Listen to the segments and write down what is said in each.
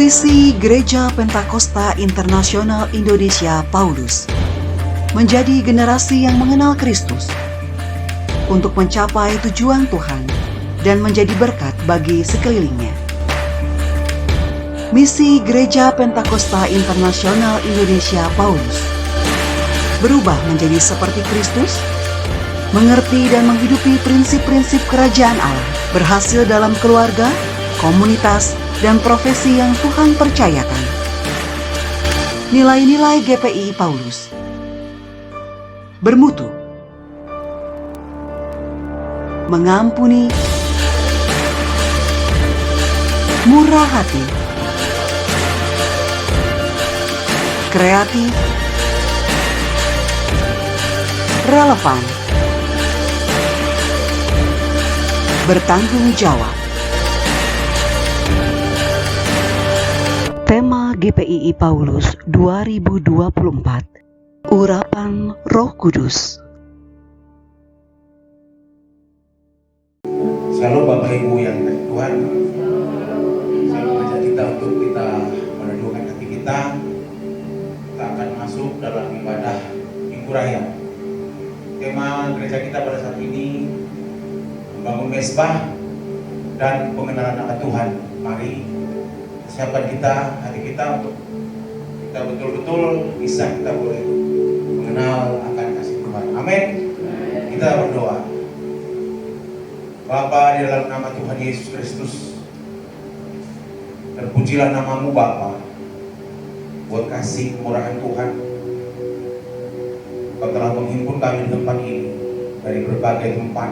Visi Gereja Pentakosta Internasional Indonesia Paulus menjadi generasi yang mengenal Kristus untuk mencapai tujuan Tuhan dan menjadi berkat bagi sekelilingnya. Misi Gereja Pentakosta Internasional Indonesia Paulus berubah menjadi seperti Kristus, mengerti dan menghidupi prinsip-prinsip kerajaan Allah, berhasil dalam keluarga, komunitas, dan profesi yang Tuhan percayakan. Nilai-nilai GPI Paulus: bermutu, mengampuni, murah hati, kreatif, relevan, bertanggung jawab. Tema GPI Paulus 2024, Urapan Roh Kudus. Shalom Bapak Ibu yang kasih Tuhan. Saya mengajak kita untuk kita merenungkan hati kita. Kita akan masuk dalam ibadah Minggu Raya. Tema gereja kita pada saat ini membangun mesbah dan pengenalan akan Tuhan. Mari siapkan hati kita untuk kita betul-betul bisa kita boleh mengenal akan kasih Tuhan. Amin. Kita berdoa. Bapa, di dalam nama Tuhan Yesus Kristus, terpujilah namamu Bapa, buat kasih kemurahan Tuhan. Kau telah menghimpun kami di tempat ini dari berbagai tempat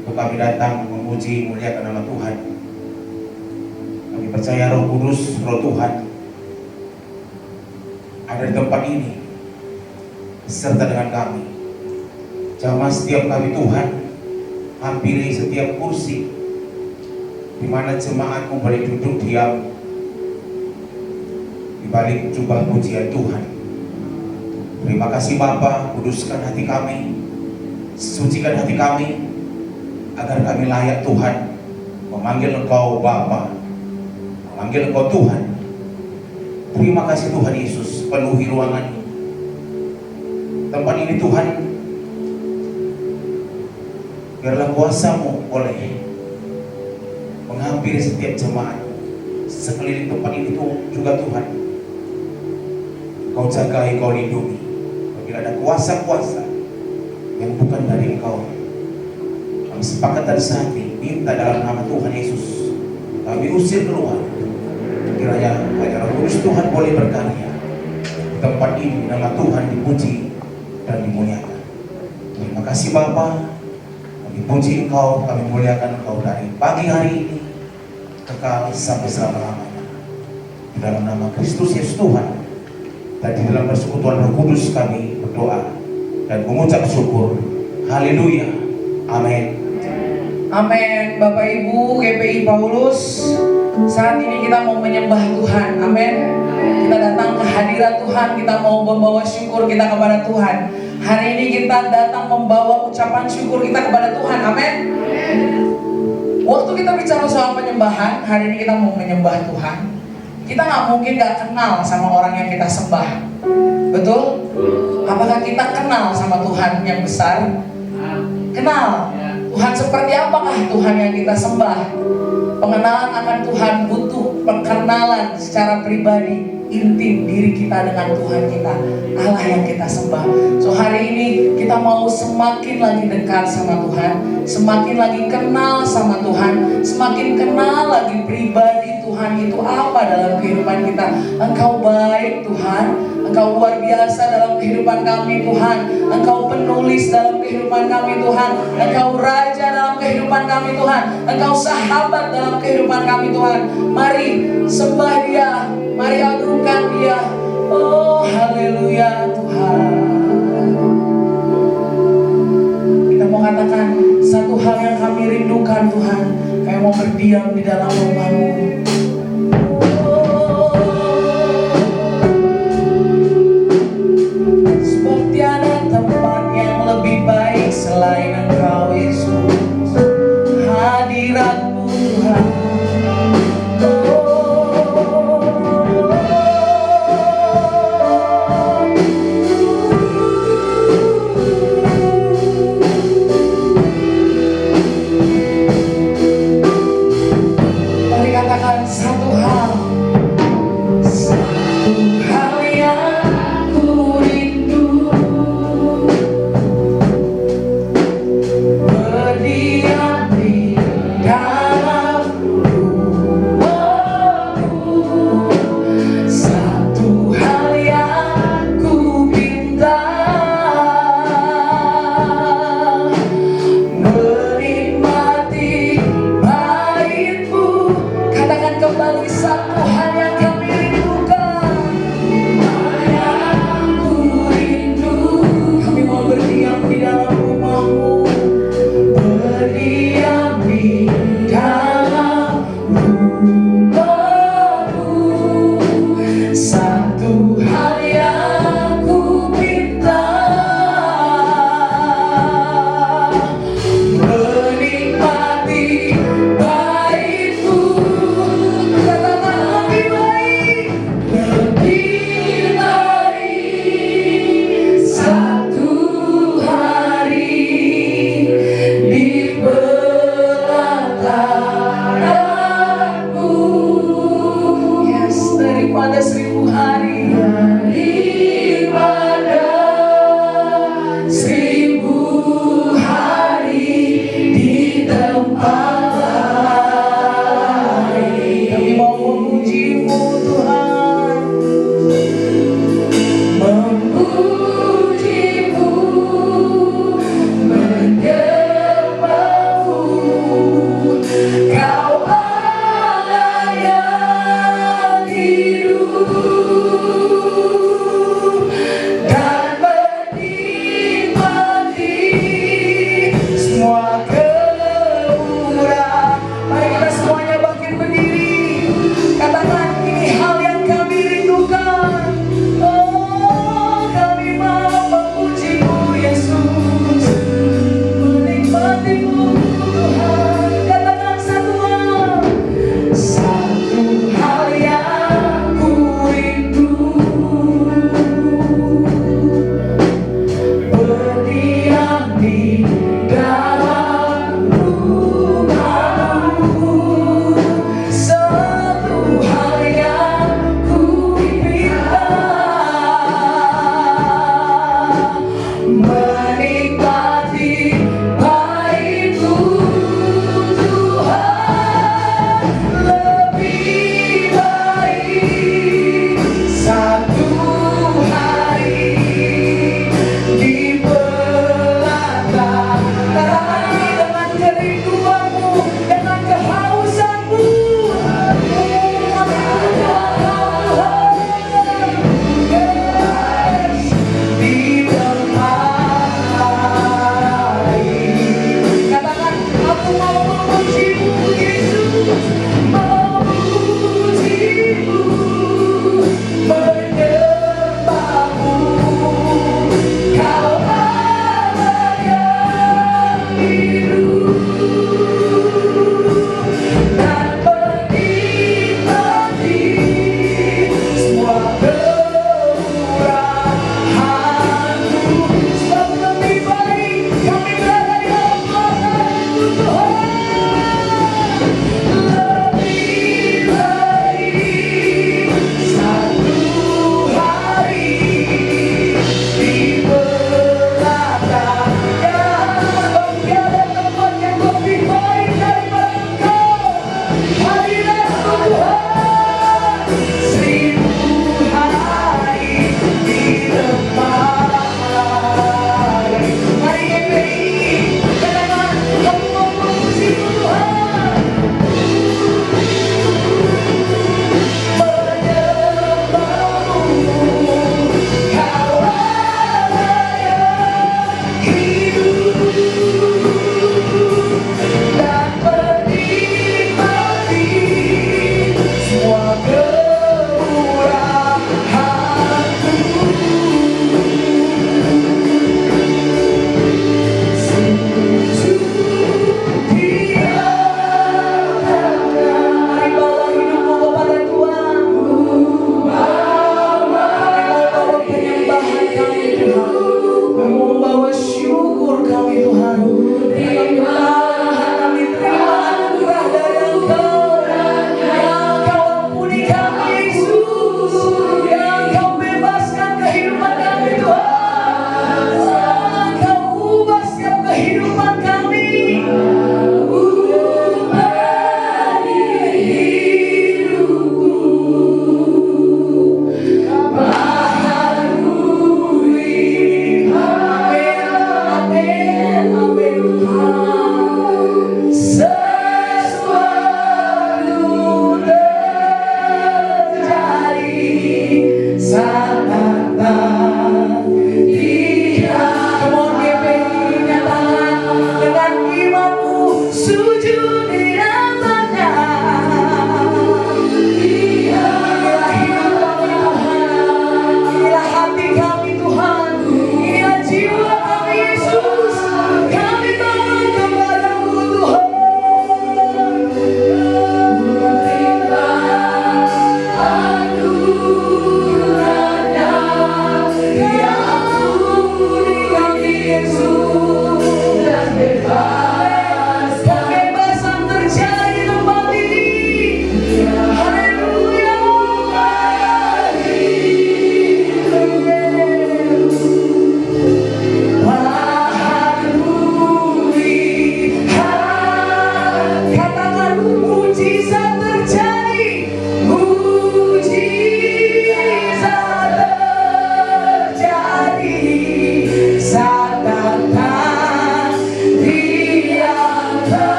untuk kami datang memuji muliakan nama Tuhan. Kami percaya Roh Kudus, Roh Tuhan ada di tempat ini beserta dengan kami. Jamah setiap kami Tuhan, hampiri setiap kursi di mana jemaatmu boleh duduk diam di balik jubah pujian Tuhan. Terima kasih Bapa, kuduskan hati kami, sucikan hati kami, agar kami layak Tuhan memanggil Engkau Bapa, memanggil Engkau Tuhan. Terima kasih Tuhan Yesus, penuhi ruangan ini. Tempat ini Tuhan, biarlah kuasa-Mu boleh menghampiri setiap jemaat sekeliling tempat ini juga Tuhan. Kau jagai, Kau lindungi. Bila ada kuasa-kuasa yang bukan dari Engkau, kami sepakat dari saat ini, minta dalam nama Tuhan Yesus, kami usir keluar. Kiranya Roh Kudus Tuhan boleh berkarya di tempat ini, nama Tuhan dipuji dan dimuliakan. Terima kasih Bapa, kami puji Engkau, kami muliakan Engkau dari pagi hari ini kekal sampai selama-lamanya. Di dalam nama Kristus Yesus Tuhan, dan di dalam persekutuan Roh Kudus kami berdoa dan mengucap syukur. Haleluya. Amin. Amin. Bapak Ibu GPI Paulus, saat ini kita mau menyembah Tuhan. Amin. Kita datang ke hadirat Tuhan, kita mau membawa syukur kita kepada Tuhan. Hari ini kita datang membawa ucapan syukur kita kepada Tuhan. Amin. Waktu kita bicara soal penyembahan, hari ini kita mau menyembah Tuhan. Kita nggak mungkin nggak kenal sama orang yang kita sembah. Betul? Apakah kita kenal sama Tuhan yang besar? Kenal. Tuhan seperti apakah Tuhan yang kita sembah? Pengenalan akan Tuhan butuh perkenalan secara pribadi, intim diri kita dengan Tuhan kita, Allah yang kita sembah. So hari ini kita mau semakin lagi dekat sama Tuhan, semakin lagi kenal sama Tuhan, semakin kenal lagi pribadi Tuhan itu apa dalam kehidupan kita. Engkau baik Tuhan, Engkau luar biasa dalam kehidupan kami Tuhan. Engkau penulis dalam kehidupan kami Tuhan. Engkau raja dalam kehidupan kami Tuhan. Engkau sahabat dalam kehidupan kami Tuhan. Mari sembah Dia, mari agungkan Dia. Oh haleluya Tuhan. Kita mau katakan satu hal yang kami rindukan Tuhan, kami mau berdiam di dalam rumah-Mu. Sebab tiada tempat yang lebih baik selain Engkau Yesus, hadirat-Mu Tuhan. Oh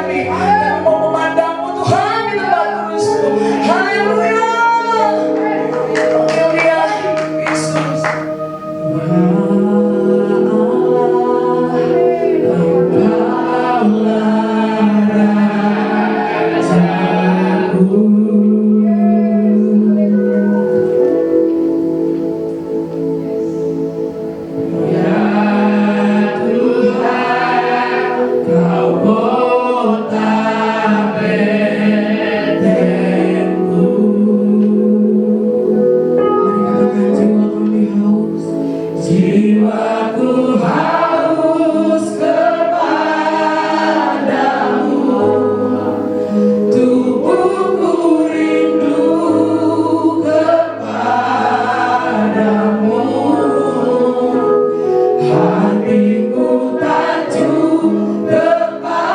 kami mau memandangmu Tuhan di tempat kudus-Mu. Haleluya. Panggil Dia, Yesus. Jiwaku haus kepadamu, tubuhku rindu kepadamu, hatiku tajuk kepadamu.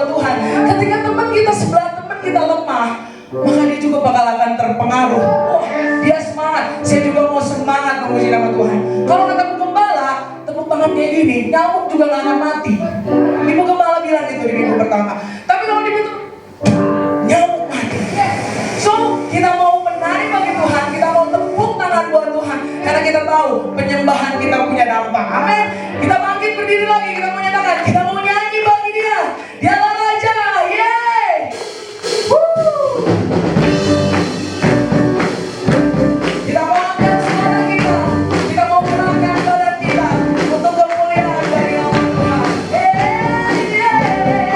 buat Tuhan. Ketika teman kita sebelah teman kita lemah, maka dia juga bakal akan terpengaruh. Oh, dia semangat, saya juga mau semangat memuji nama Tuhan. Kalau kata Bu Gembala, tepuk tangan kayak gini, nyamuk juga gak akan mati. Ibu Gembala bilang itu di minggu pertama. Tapi kalau dibentuk, nyamuk mati. So, kita mau menari bagi Tuhan, kita mau tepuk tangan buat Tuhan, karena kita tahu penyembahan kita punya dampak. Amin. Kita bangkit berdiri lagi, kita mau nyatakan, kita mau nyanyi bagi Dia. Dialah Raja. Yeay. Woo. Kita mau angkat suara kita mau gerakan badan kita untuk kemuliaan dari nama Tuhan. Yeay, yeay.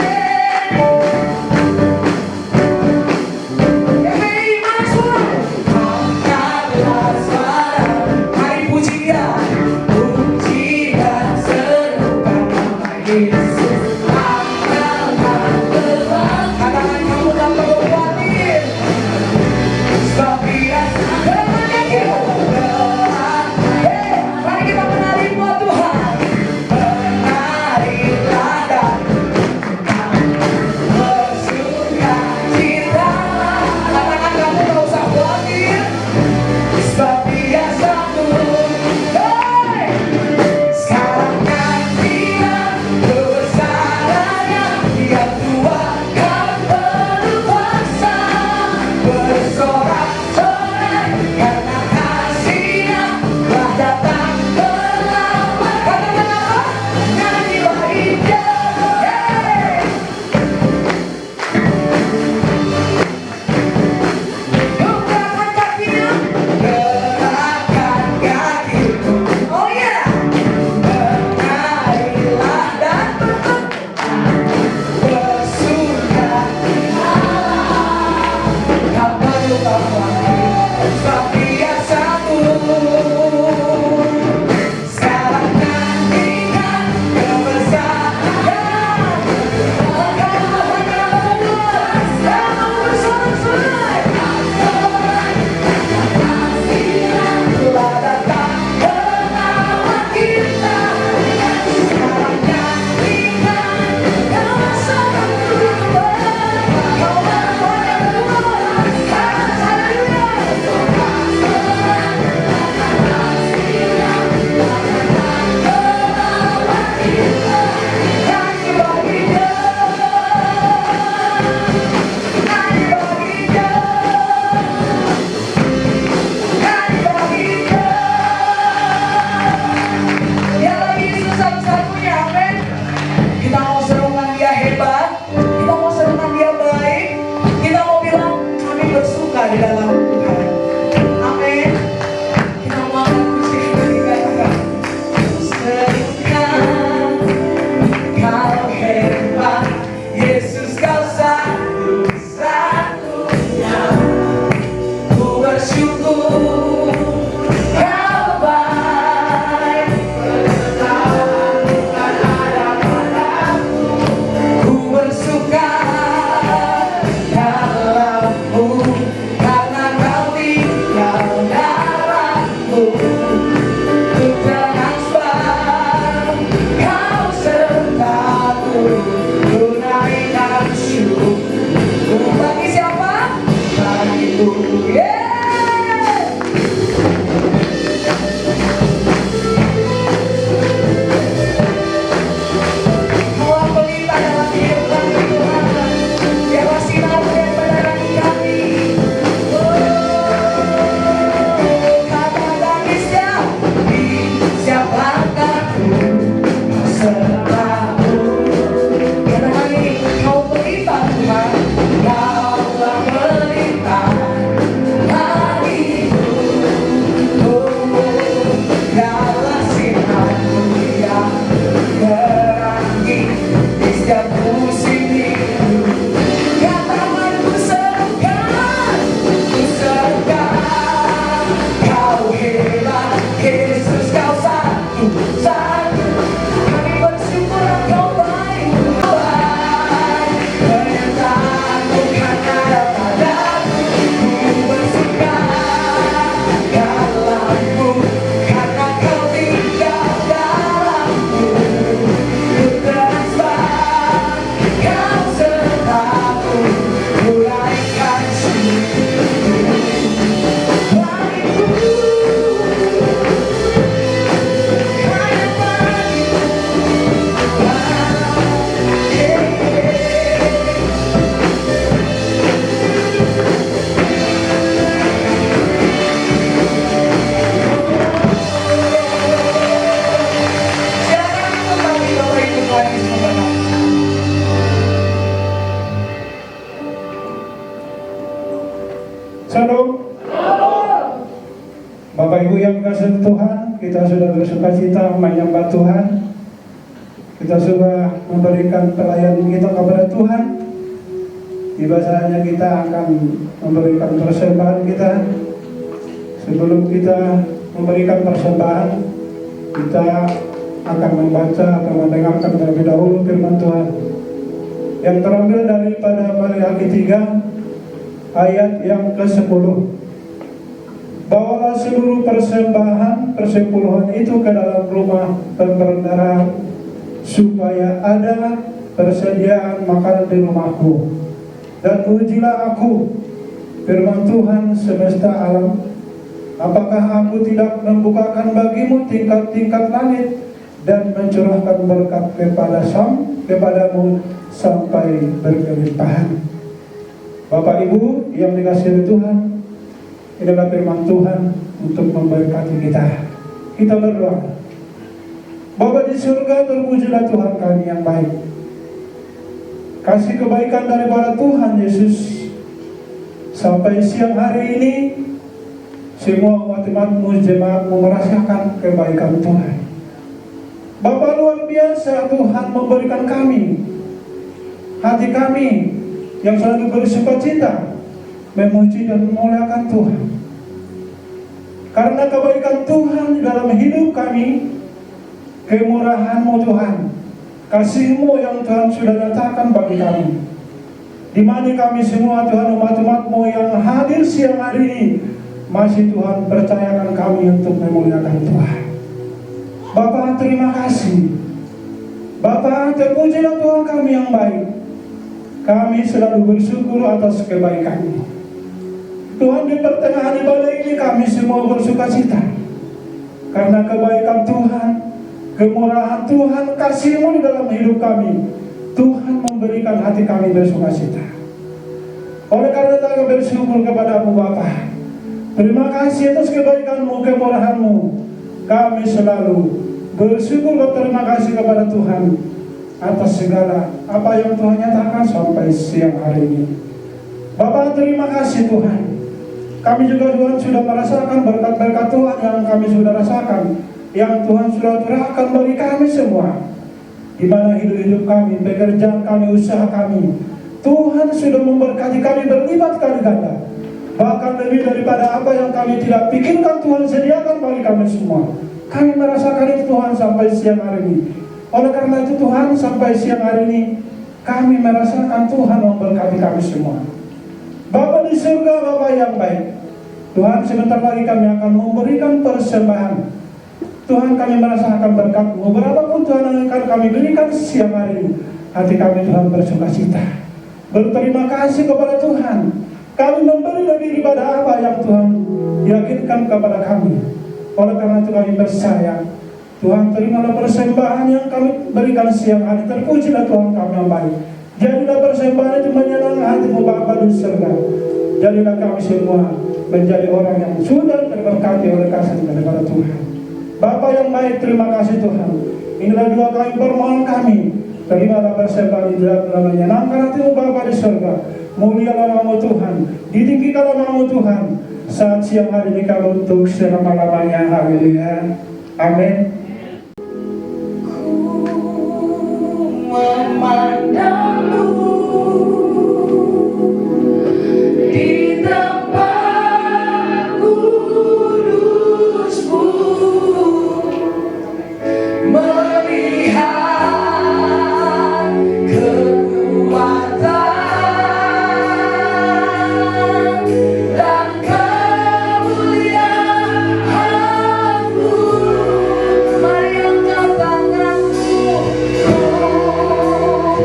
Ibu yang kasih Tuhan, kita sudah bersuka cita menyembah Tuhan. Kita sudah memberikan pelayanan kita kepada Tuhan. Tiba saatnya kita akan memberikan persembahan kita. Sebelum kita memberikan persembahan, kita akan membaca atau mendengarkan terlebih dahulu firman Tuhan yang terambil daripada Maliaki 3 ayat yang ke-10. Bawalah seluruh persembahan persepuluhan itu ke dalam rumah pemberendaran, supaya ada persediaan makanan di rumahku. Dan ujilah aku, firman Tuhan semesta alam, apakah aku tidak membukakan bagimu tingkat-tingkat langit dan mencurahkan berkat kepadamu sampai berkelimpahan. Bapak Ibu yang dikasihi Tuhan, inilah firman Tuhan untuk memberkati kita. Kita berdoa. Bapa di surga, terpujilah Tuhan kami yang baik. Kasih kebaikan daripada Tuhan Yesus sampai siang hari ini semua umat-umatmu, jemaatmu merasakan kebaikan Tuhan. Bapa, luar biasa Tuhan memberikan kami, hati kami yang selalu bersuka cita memuji dan memuliakan Tuhan. Karena kebaikan Tuhan di dalam hidup kami, kemurahan-Mu Tuhan, kasih-Mu yang Tuhan sudah nyatakan bagi kami. Di mana kami semua Tuhan, umat-umat-Mu yang hadir siang hari ini, masih Tuhan percayakan kami untuk memuliakan Tuhan. Bapa, terima kasih. Bapa, terpujilah Tuhan kami yang baik. Kami selalu bersyukur atas kebaikan-Mu. Tuhan, di pertengahan ibadah ini kami semua bersuka cita karena kebaikan Tuhan, kemurahan Tuhan, kasih-Mu di dalam hidup kami. Tuhan memberikan hati kami bersuka cita. Oleh karena kami bersyukur kepada-Mu Bapa. Terima kasih atas kebaikan-Mu, kemurahan-Mu. Kami selalu bersyukur berterima kasih kepada Tuhan atas segala apa yang Tuhan nyatakan sampai siang hari ini. Bapa, terima kasih Tuhan. Kami juga Tuhan sudah merasakan berkat-berkat Tuhan yang kami sudah rasakan, yang Tuhan sudah curahkan bagi kami semua. Di mana hidup-hidup kami, pekerjaan kami, usaha kami, Tuhan sudah memberkati kami berlipat kali ganda. Bahkan lebih daripada apa yang kami tidak pikirkan, Tuhan sediakan bagi kami semua. Kami merasakan itu Tuhan sampai siang hari ini. Oleh karena itu Tuhan, sampai siang hari ini kami merasakan Tuhan memberkati kami semua. Bapa di surga, Bapa yang baik, Tuhan, sebentar lagi kami akan memberikan persembahan. Tuhan, kami merasakan berkat-Mu. Berapapun Tuhan yang akan kami berikan siang hari ini, hati kami Tuhan bersuka cita. Berterima kasih kepada Tuhan. Kami memberi lebih daripada apa yang Tuhan yakinkan kepada kami. Oleh karena itu kami percaya, Tuhan, terimalah persembahan yang kami berikan siang hari. Terpujilah Tuhan kami yang baik. Jadilah persembahan itu menyenangkan hati-Mu Bapa di surga. Jadilah kami semua menjadi orang yang sudah terberkati oleh kasih daripada Tuhan. Bapa yang baik, terima kasih Tuhan. Inilah doa kami, permohonan kami. Terimalah persembahan itu dalam menyenangkan hati-Mu Bapa di surga. Mulialah nama-Mu Tuhan, ditinggikanlah nama-Mu Tuhan saat siang hari ini kami untuk selama-lamanya. Haleluya. Amin. Memandangmu di tempat kudus-Mu, melihat kekuatan dan kemuliaan-Mu. Mari angkat tanganmu. Oh,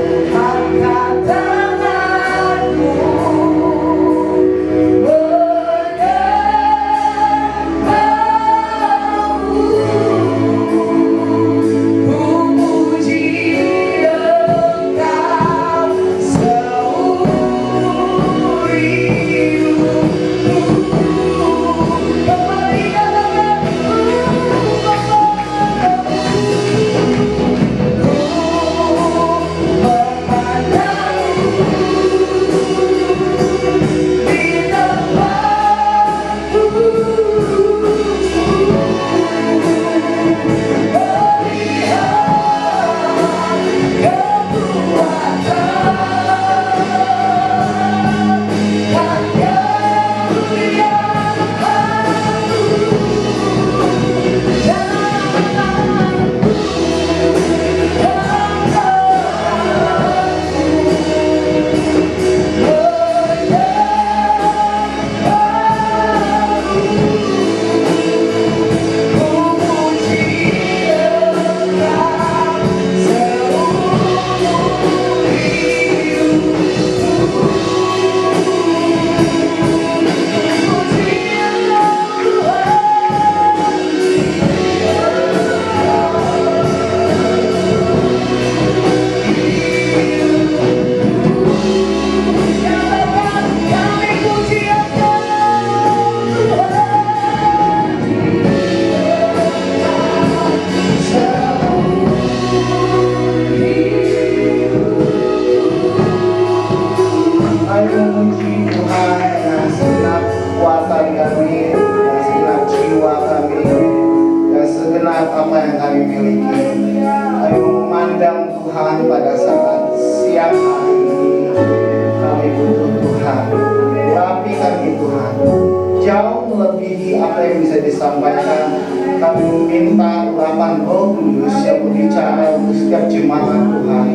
apa yang bisa disampaikan. Kami minta urapan Roh Kudus yang berbicara untuk setiap jemaat Tuhan,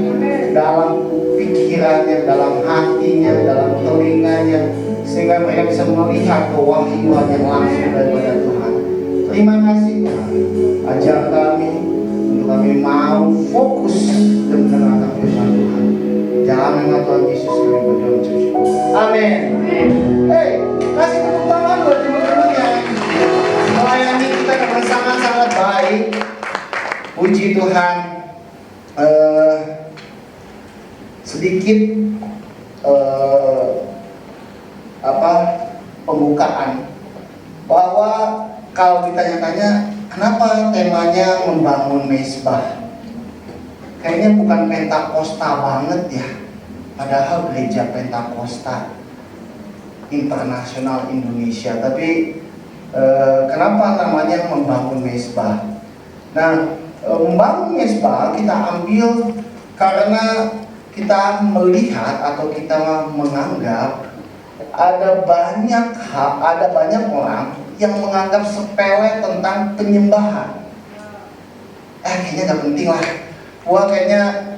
dalam pikirannya, dalam hatinya, dalam telinganya, sehingga mereka bisa melihat kewahyuan yang langsung daripada Tuhan. Terima kasih Tuhan, ajar kami untuk kami mau fokus dan mendengarkan firman Tuhan. Dalam nama Tuhan Yesus kami berdoa mengucap syukur. Amin. Hey, kasih tepuk tangan buat teman-teman yang melayani kita dengan sangat-sangat baik. Puji Tuhan. Sedikit pembukaan bahwa kalau ditanya-tanya kenapa temanya membangun mesbah, kayaknya bukan Pentakosta banget ya, padahal gereja Pentakosta Internasional Indonesia, tapi kenapa namanya membangun mesbah? Nah, membangun mesbah kita ambil karena kita melihat atau kita menganggap ada banyak orang yang menganggap sepele tentang penyembahan. Kayaknya gak penting lah. Wah, kayaknya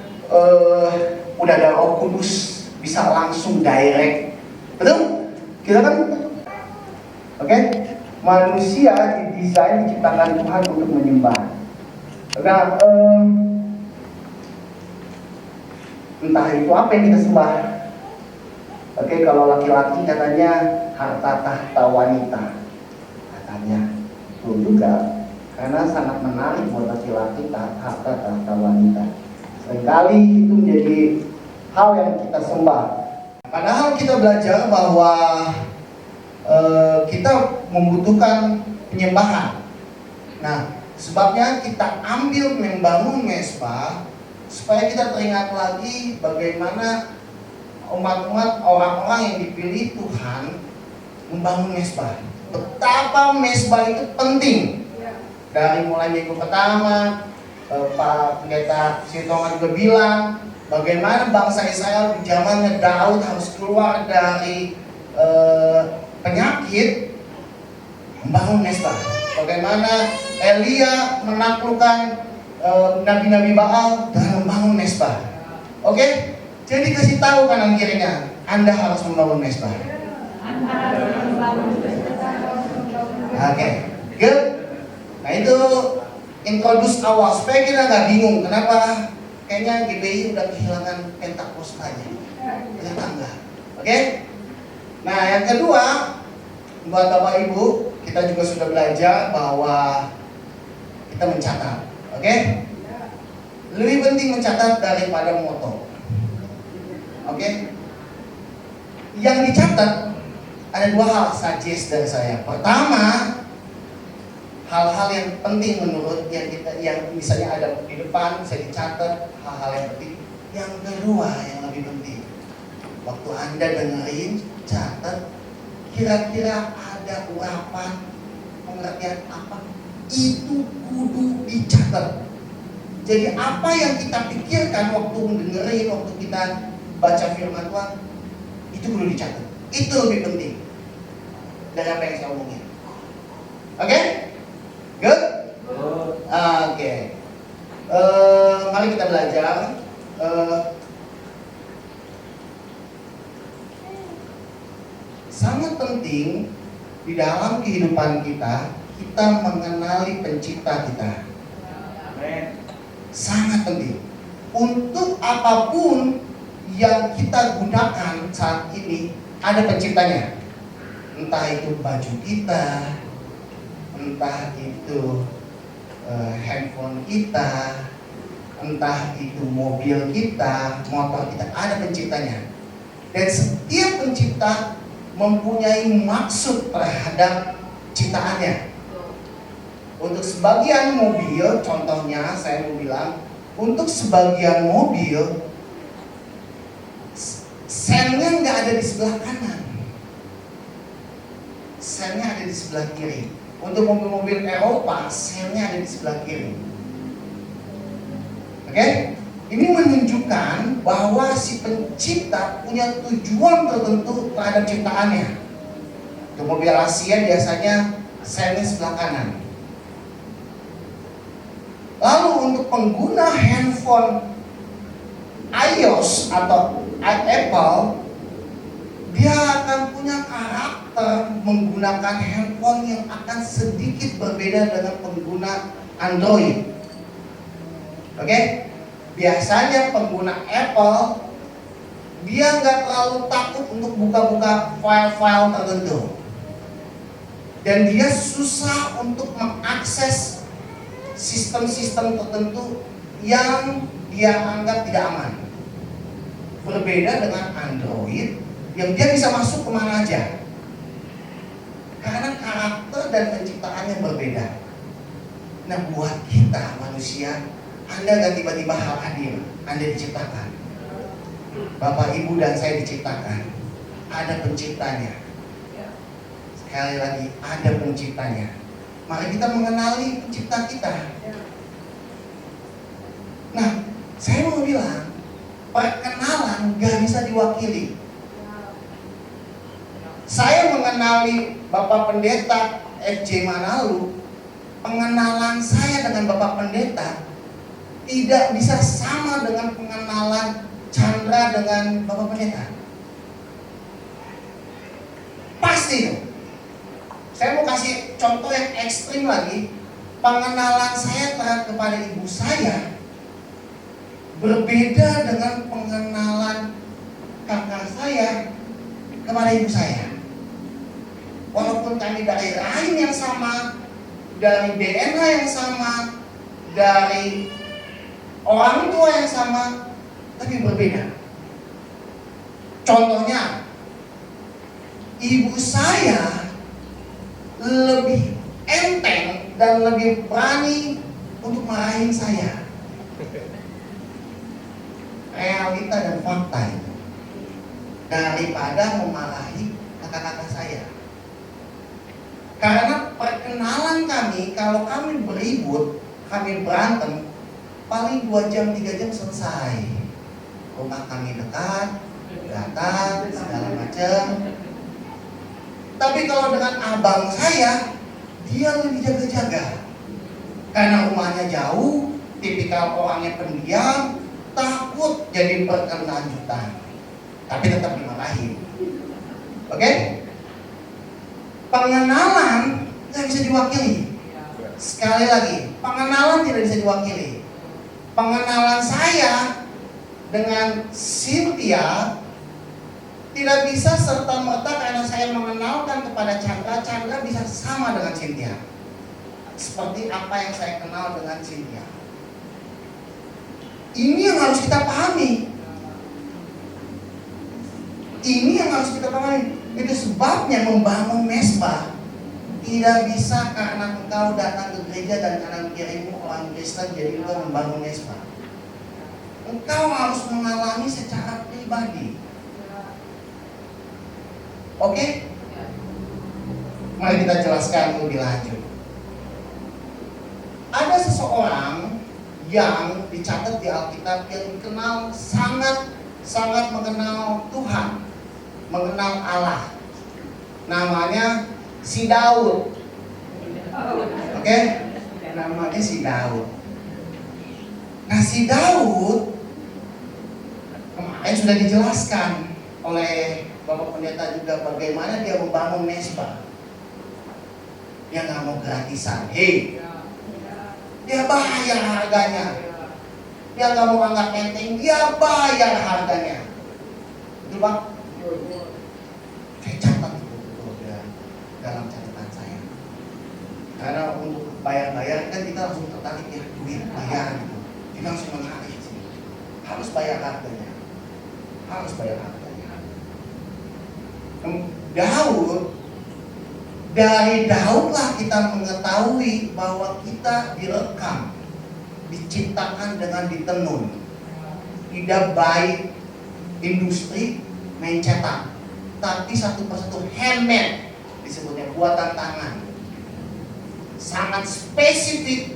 udah ada Roh Kudus, bisa langsung direct. Betul? Kita kan, oke? Manusia didesain, diciptakan Tuhan untuk menyembah. Nah, entah itu apa yang kita sembah. Oke, kalau laki-laki katanya harta tahta wanita, katanya itu juga karena sangat menarik buat laki-laki harta tahta wanita. Seringkali itu menjadi hal yang kita sembah. Padahal kita belajar bahwa kita membutuhkan penyembahan. Nah, sebabnya kita ambil membangun mesbah supaya kita teringat lagi bagaimana umat-umat orang-orang yang dipilih Tuhan membangun mesbah. Betapa mesbah itu penting. Dari mulai minggu pertama, Pak Pendeta Sitongan juga bilang bagaimana bangsa Israel di zamannya Daud harus keluar dari penyakit membangun mesbah. Bagaimana Elia menaklukkan nabi-nabi Baal dan membangun mesbah. Oke? Jadi kasih tahu kanan kirinya, Anda harus membangun mesbah. Oke, good. Nah itu introduce awal supaya kita nggak bingung kenapa kayaknya GBI udah kehilangan Pentakostanya. Ternyata enggak. Oke? Nah yang kedua, buat Bapak Ibu, kita juga sudah belajar bahwa kita mencatat. Oke? Lebih penting mencatat daripada moto. Oke? Yang dicatat ada dua hal suggest dari saya. Pertama, hal-hal yang penting menurut yang misalnya ada di depan bisa dicatat hal-hal yang penting. Yang kedua yang lebih penting, waktu Anda dengerin, catat kira-kira ada urapan pengertian apa itu kudu dicatat. Jadi apa yang kita pikirkan waktu mendengerin, waktu kita baca firman Tuhan, itu perlu dicatat. Itu lebih penting dari apa yang saya omongin. Oke? Good? Oke. Mari kita belajar. Sangat penting di dalam kehidupan kita mengenali pencipta kita. Sangat penting. Untuk apapun yang kita gunakan saat ini ada penciptanya. Entah itu baju kita, entah itu handphone kita, entah itu mobil kita, motor kita, ada penciptanya. Dan setiap pencipta mempunyai maksud terhadap ciptaannya. Untuk sebagian mobil, contohnya saya mau bilang, untuk sebagian mobil sennya nggak ada di sebelah kanan, sennya ada di sebelah kiri. Untuk mobil-mobil Eropa, sennya ada di sebelah kiri. Oke? Ini menunjukkan bahwa si pencipta punya tujuan tertentu terhadap ciptaannya. Untuk mobil Asia biasanya Selnya sebelah kanan. Lalu untuk pengguna handphone iOS atau Apple, dia akan punya karakter menggunakan handphone yang akan sedikit berbeda dengan pengguna Android. Oke? Biasanya pengguna Apple, dia nggak terlalu takut untuk buka-buka file-file tertentu. Dan dia susah untuk mengakses sistem-sistem tertentu yang dia anggap tidak aman. Berbeda dengan Android yang dia bisa masuk kemana aja. Karena karakter dan penciptaannya berbeda. Nah, buat kita manusia, Anda gak tiba-tiba hal hadir. Anda diciptakan. Bapak, Ibu, dan saya diciptakan. Ada penciptanya. Sekali lagi, ada penciptanya. Mari kita mengenali pencipta kita. Nah, saya mau bilang, perkenalan gak bisa diwakili. Saya mengenali Bapak Pendeta FJ Manalu, pengenalan saya dengan Bapak Pendeta tidak bisa sama dengan pengenalan Chandra dengan Bapak Pendeta. Pasti. Saya mau kasih contoh yang ekstrim lagi. Pengenalan saya kepada ibu saya berbeda dengan pengenalan kakak saya kepada ibu saya. Walaupun kami dari rahim yang sama, dari DNA yang sama, dari orang tua yang sama, tapi berbeda. Contohnya, ibu saya lebih enteng dan lebih berani untuk marahin saya. Realita dan fakta itu, daripada memarahi kakak-kakak saya. Karena perkenalan kami, kalau kami beribut, kami berantem, paling 2 jam, 3 jam selesai. Rumah kami dekat, datang, segala macam. Tapi kalau dengan abang saya, dia lebih jaga-jaga. Karena rumahnya jauh, tipikal orangnya pendiam, takut jadi berkelanjutan. Tapi tetap dimarahin. Oke? Pengenalan tidak bisa diwakili. Sekali lagi, pengenalan tidak bisa diwakili. Pengenalan saya dengan Cynthia tidak bisa serta-merta karena saya mengenalkan kepada Chandra, Chandra bisa sama dengan Cynthia. Seperti apa yang saya kenal dengan Cynthia. Ini yang harus kita pahami. Ini yang harus kita pahami. Itu sebabnya membangun mesbah tidak bisa karena engkau datang ke gereja dan kanan kirimu orang Kristen jadi engkau membangun mesbah. Engkau harus mengalami secara pribadi. Oke? Mari kita jelaskan lebih lanjut. Ada seseorang yang dicatat di Alkitab yang dikenal sangat mengenal Tuhan, mengenal Allah. Namanya si Daud. Oke? Namanya si Daud. Nah, si Daud kemarin sudah dijelaskan oleh Bapak Pendeta juga bagaimana dia membangun mesbah. Dia nggak mau gratisan. Hei, dia bayar harganya. Dia nggak mau anggap enteng. Dia bayar harganya. Betul Bang? Saya catat itu dalam catatan saya. Karena untuk bayar-bayar kan kita langsung tertarik ya, duit bayar gitu. Kita langsung menarik sih. Harus bayar harganya. Harus bayar harganya. Daud, dari Daudlah kita mengetahui bahwa kita direkam, diciptakan dengan ditenun. Tidak baik industri main cetak, tapi satu persatu handmade, disebutnya buatan tangan. Sangat spesifik,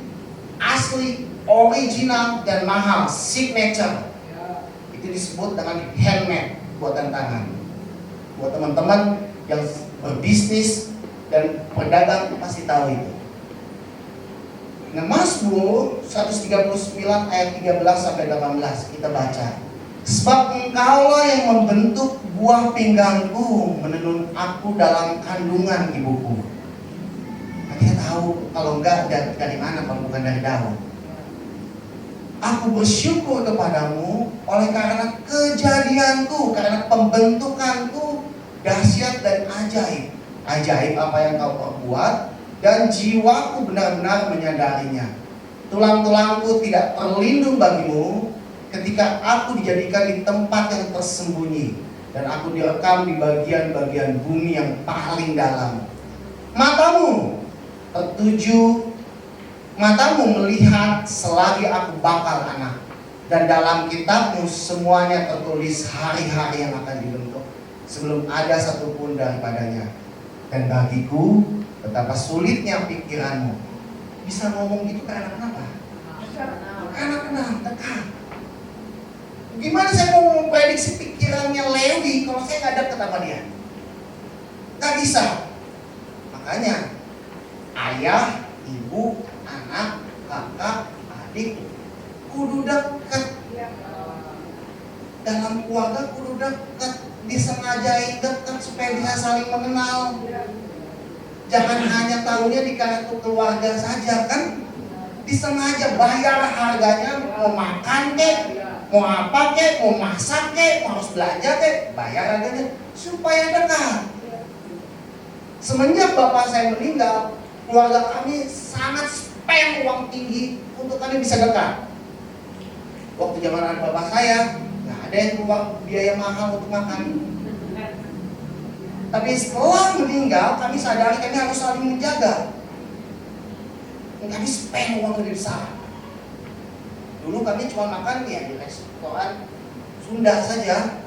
asli, original dan mahal, signature. Itu disebut dengan handmade, buatan tangan. Buat teman-teman yang berbisnis, Dan pedagang pasti tahu itu. Nah, Mazmur 139 ayat 13 sampai 18 kita baca. Sebab engkaulah yang membentuk buah pinggangku, menenun aku dalam kandungan ibuku. Nah, kita tahu kalau enggak dari mana kalau bukan dari daun. Aku bersyukur kepadamu oleh karena kejadianku, karena pembentukanku dahsyat dan ajaib. Ajaib apa yang kau perbuat, dan jiwaku benar-benar menyadarinya. Tulang-tulangku tidak terlindung bagimu ketika aku dijadikan di tempat yang tersembunyi, dan aku direkam di bagian-bagian bumi yang paling dalam. Matamu melihat selagi aku bakal anak, dan dalam kitabmu semuanya tertulis hari-hari yang akan dibentuk sebelum ada satupun daripadanya. Dan bagiku betapa sulitnya pikiranmu. Bisa ngomong gitu ke anak kenapa? Anak-anak dekat. Gimana saya mau memprediksi pikirannya Lewi kalau saya nggak deket sama dia? Nggak bisa. Makanya ayah, ibu, anak, kakak, adik kudu dekat. Dalam keluarga kudu dekat, disengajain dekat supaya bisa saling mengenal. Jangan hanya tahunya di kartu keluarga saja kan. Disengaja bayar harganya, mau makan kek, mau apa kek, mau masak kek, mau harus belanja kek, bayar harganya supaya dekat. Semenjak bapak saya meninggal, keluarga kami sangat spend uang tinggi untuk kami bisa dekat. Waktu zaman ada bapak saya, nggak ada yang keluar biaya mahal untuk makan. Tapi setelah meninggal, kami sadari kami harus saling menjaga. Kami spend uang lebih besar. Dulu kami cuma makan ya di restoran Sunda saja.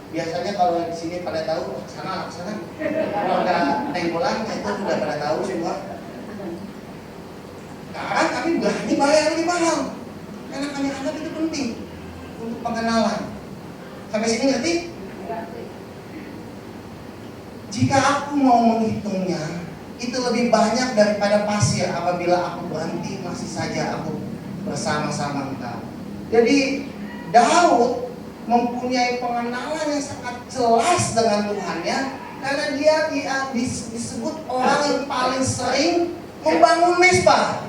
Biasanya kalau di sini pada tahu, sana. Keluarga Tenggolan itu sudah pada tahu semua. Sekarang kami berani bayar lebih mahal, karena kami anggap itu penting untuk pengenalan. Sampai sini ngerti? Jika aku mau menghitungnya, itu lebih banyak daripada pasir apabila aku berhenti masih saja aku bersama-sama engkau. Jadi Daud mempunyai pengenalan yang sangat jelas dengan Tuhannya, karena dia disebut orang yang paling sering membangun mezbah.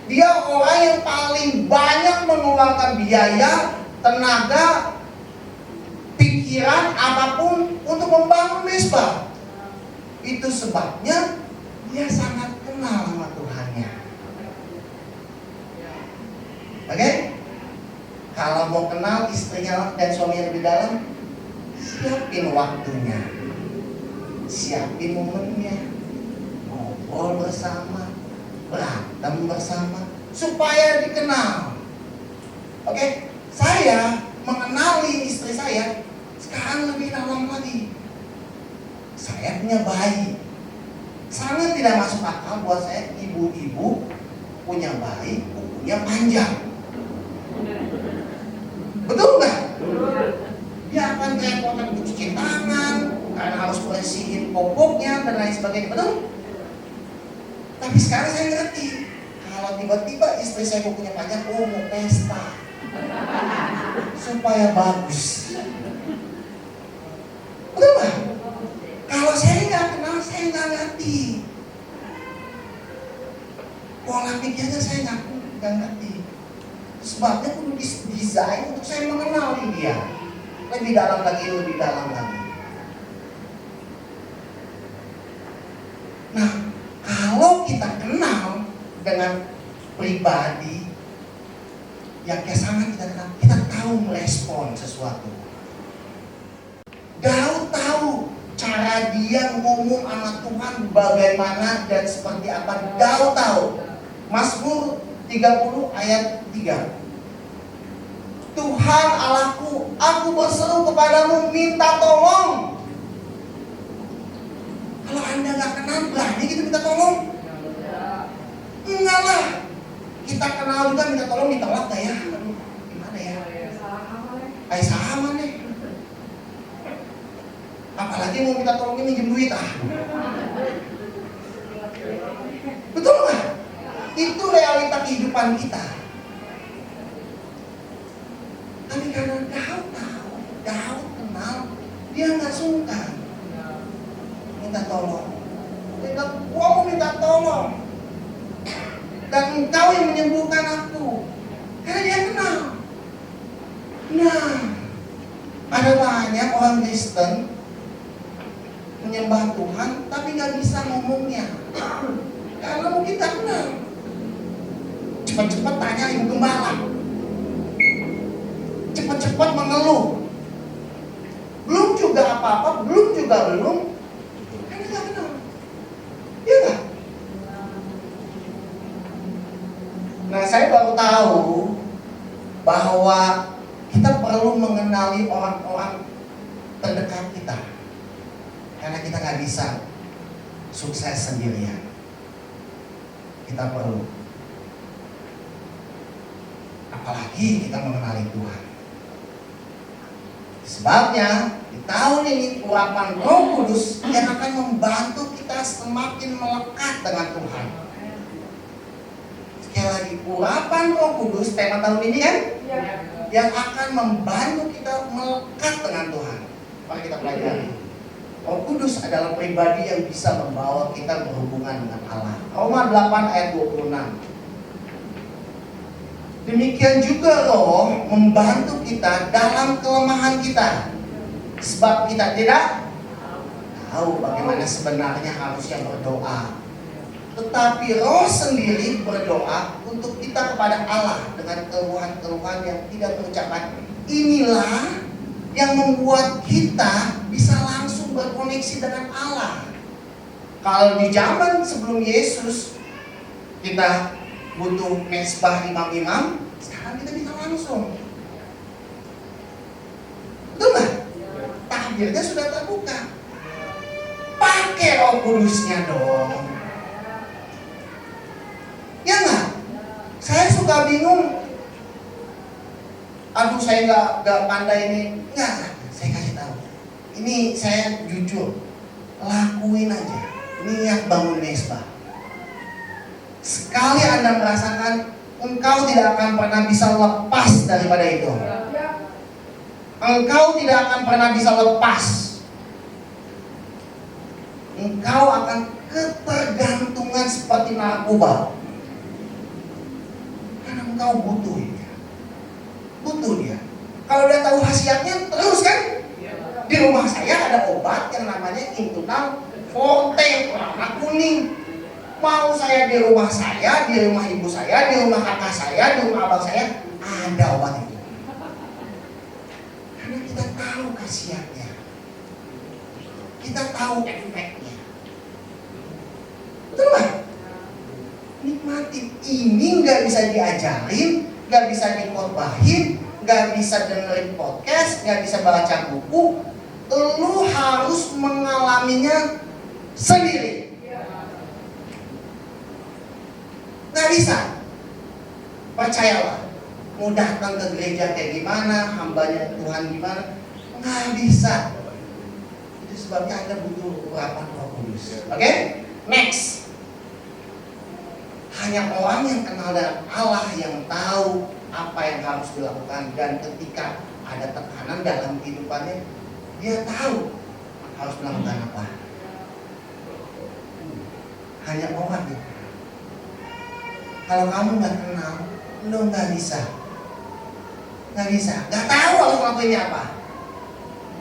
Dia orang yang paling banyak mengeluarkan biaya, tenaga, pikiran, apapun untuk membangun mezbah. Itu sebabnya dia sangat kenal sama Tuhannya. Oke? Kalau mau kenal istrinya dan suaminya lebih dalam, siapin waktunya, siapin momennya, ngobrol bersama, berantem bersama, supaya dikenal. Oke? Saya mengenali istri saya sekarang lebih dalam lagi. Saya punya bayi. Sangat tidak masuk akal buat saya ibu-ibu punya bayi, kukunya panjang. Betul nggak? Dia akan kerepotan untuk cuci tangan, karena harus bersihin popoknya dan lain sebagainya. Betul? Tapi sekarang saya ngerti, kalau tiba-tiba istri saya kukunya panjang, mau pesta supaya bagus. Betul nggak? Kalau saya nggak kenal, saya nggak ngerti. Pola pikirnya saya nggak ngerti. Sebabnya kudu desain untuk saya mengenali dia lebih dalam lagi. Nah, kalau kita kenal dengan pribadi yang sangat kita kenal, kita tahu merespon sesuatu. Daud tahu cara dia ngomong sama Tuhan bagaimana dan seperti apa. Daud tahu. Mazmur 30 ayat 3. Tuhan Allahku, aku berseru kepadamu minta tolong. Kalau Anda gak kenal, berani gitu minta tolong? Enggak lah. Kita kenal juga minta tolong ditolak gak ya? Aduh, gimana ya? Ay sama nih. Apalagi mau minta tolong minjem duit Itu realita kehidupan kita. Tapi karena Daud tahu, Daud kenal, dia nggak sungkan minta tolong. Dia bilang, gua mau minta tolong, dan engkau yang menyembuhkan aku. Karena dia kenal. Nah, ada banyak orang Kristen menyembah Tuhan tapi nggak bisa ngomongnya karena mungkin tak kenal. Cepat-cepat tanya ibu gembala, cepat-cepat mengeluh, belum juga apa-apa, belum karena nggak kenal. Iya nggak? Nah, saya baru tahu bahwa kita perlu mengenali orang-orang terdekat kita, karena kita nggak bisa sukses sendirian. Kita perlu, apalagi kita mengenali Tuhan. Sebabnya di tahun ini urapan Roh Kudus yang akan membantu kita semakin melekat dengan Tuhan. Sekali lagi, urapan Roh Kudus tema tahun ini kan, yang akan membantu kita melekat dengan Tuhan. Mari kita pelajari. Roh Kudus adalah pribadi yang bisa membawa kita berhubungan dengan Allah. Roma 8 ayat 26. Demikian juga Roh membantu kita dalam kelemahan kita, sebab kita tidak tahu bagaimana sebenarnya harusnya berdoa. Tetapi Roh sendiri berdoa untuk kita kepada Allah dengan keluhan-keluhan yang tidak terucapkan. Inilah yang membuat kita bisa langsung berkoneksi dengan Allah. Kalau di zaman sebelum Yesus kita butuh mesbah imam-imam, sekarang kita bisa langsung. Betul nggak? Takbirnya sudah terbuka. Pakai Roh Kudusnya dong. Ya nggak? Saya suka bingung. Aduh, saya nggak pandai ini. Nggak, saya kasih tahu. Ini saya jujur, lakuin aja. Niat bangun mesbah. Sekali Anda merasakan, engkau tidak akan pernah bisa lepas daripada itu. Engkau tidak akan pernah bisa lepas. Engkau akan ketergantungan seperti narkoba. Karena engkau butuh dia. Butuh dia. Kalau udah tahu khasiatnya, terus kan? Di rumah saya ada obat yang namanya Intunal Forte, warna kuning. Mau saya di rumah saya, di rumah ibu saya, di rumah kakak saya, di rumah abang saya, ada obat itu. Karena kita tahu khasiatnya, kita tahu efeknya. Betul nggak? Nikmatin. Ini nggak bisa diajarin, nggak bisa dikhotbahin, nggak bisa dengerin podcast, nggak bisa baca buku. Lu harus mengalaminya sendiri. Nggak bisa. Percayalah. Mau datang ke gereja kayak gimana, hambanya Tuhan gimana, nggak bisa. Itu sebabnya Anda butuh urapan Roh Kudus. Oke? Next. Hanya orang yang kenal dengan Allah yang tahu apa yang harus dilakukan, dan ketika ada tekanan dalam kehidupannya, dia tahu harus melakukan apa. Hanya orang itu. Kalau kamu nggak kenal, lo nggak bisa, nggak tahu harus ngelakuinnya apa.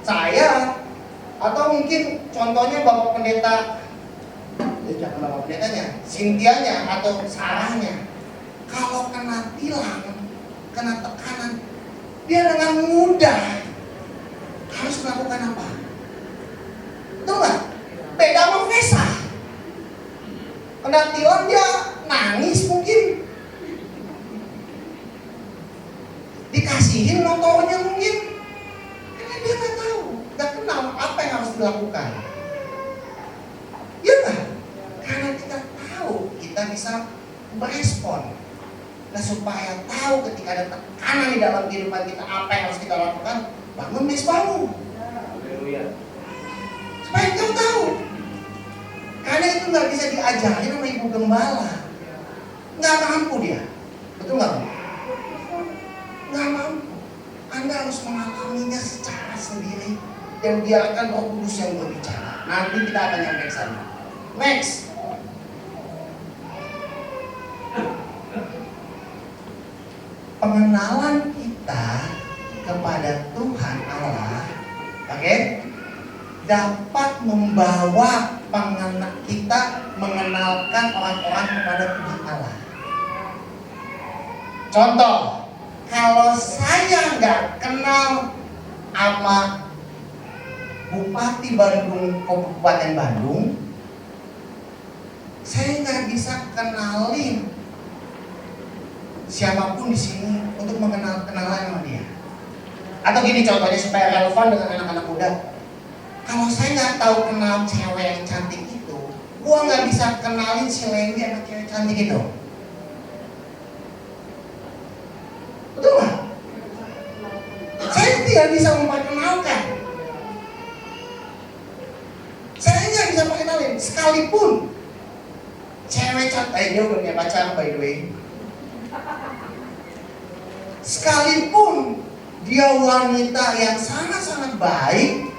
Saya, atau mungkin contohnya Bapak Pendeta, jangan Bapak Pendetanya, Sintianya atau Sarahnya, kalau kena tilang, kena tekanan, dia dengan mudah harus melakukan apa? Betul nggak? Beda sama Vesa. Kena tilang dia nangis mungkin, dikasihin motornya mungkin, karena dia nggak tahu, nggak kenal apa yang harus dilakukan. Ya nggak? Karena kita tahu, kita bisa berespon. Nah, supaya tahu ketika ada tekanan di dalam kehidupan kita, apa yang harus kita lakukan, bangun mesbahmu. Supaya kau tahu. Karena itu nggak bisa diajarin sama ibu gembala. Nggak mampu dia. Betul nggak? Nggak mampu. Anda harus mengalaminya secara sendiri dan biarkan Roh Kudus yang berbicara. Nanti kita akan nyampe ke sana. Next. Pengenalan kita kepada Tuhan Allah, oke, dapat membawa kita mengenalkan orang-orang kepada Tuhan Allah. Contoh, kalau saya nggak kenal sama Bupati Bandung, Kabupaten Bandung, saya nggak bisa kenalin siapapun di sini untuk kenalan sama dia. Atau gini contohnya supaya relevan dengan anak-anak muda. Kalau saya nggak tahu kenal cewek yang cantik itu, gua nggak bisa kenalin si Lewi anak cewek cantik itu. Betul nggak? Saya tidak bisa memperkenalkan. Saya nggak bisa perkenalin, sekalipun cewek cantik, dia udah punya pacar by the way. Sekalipun dia wanita yang sangat-sangat baik,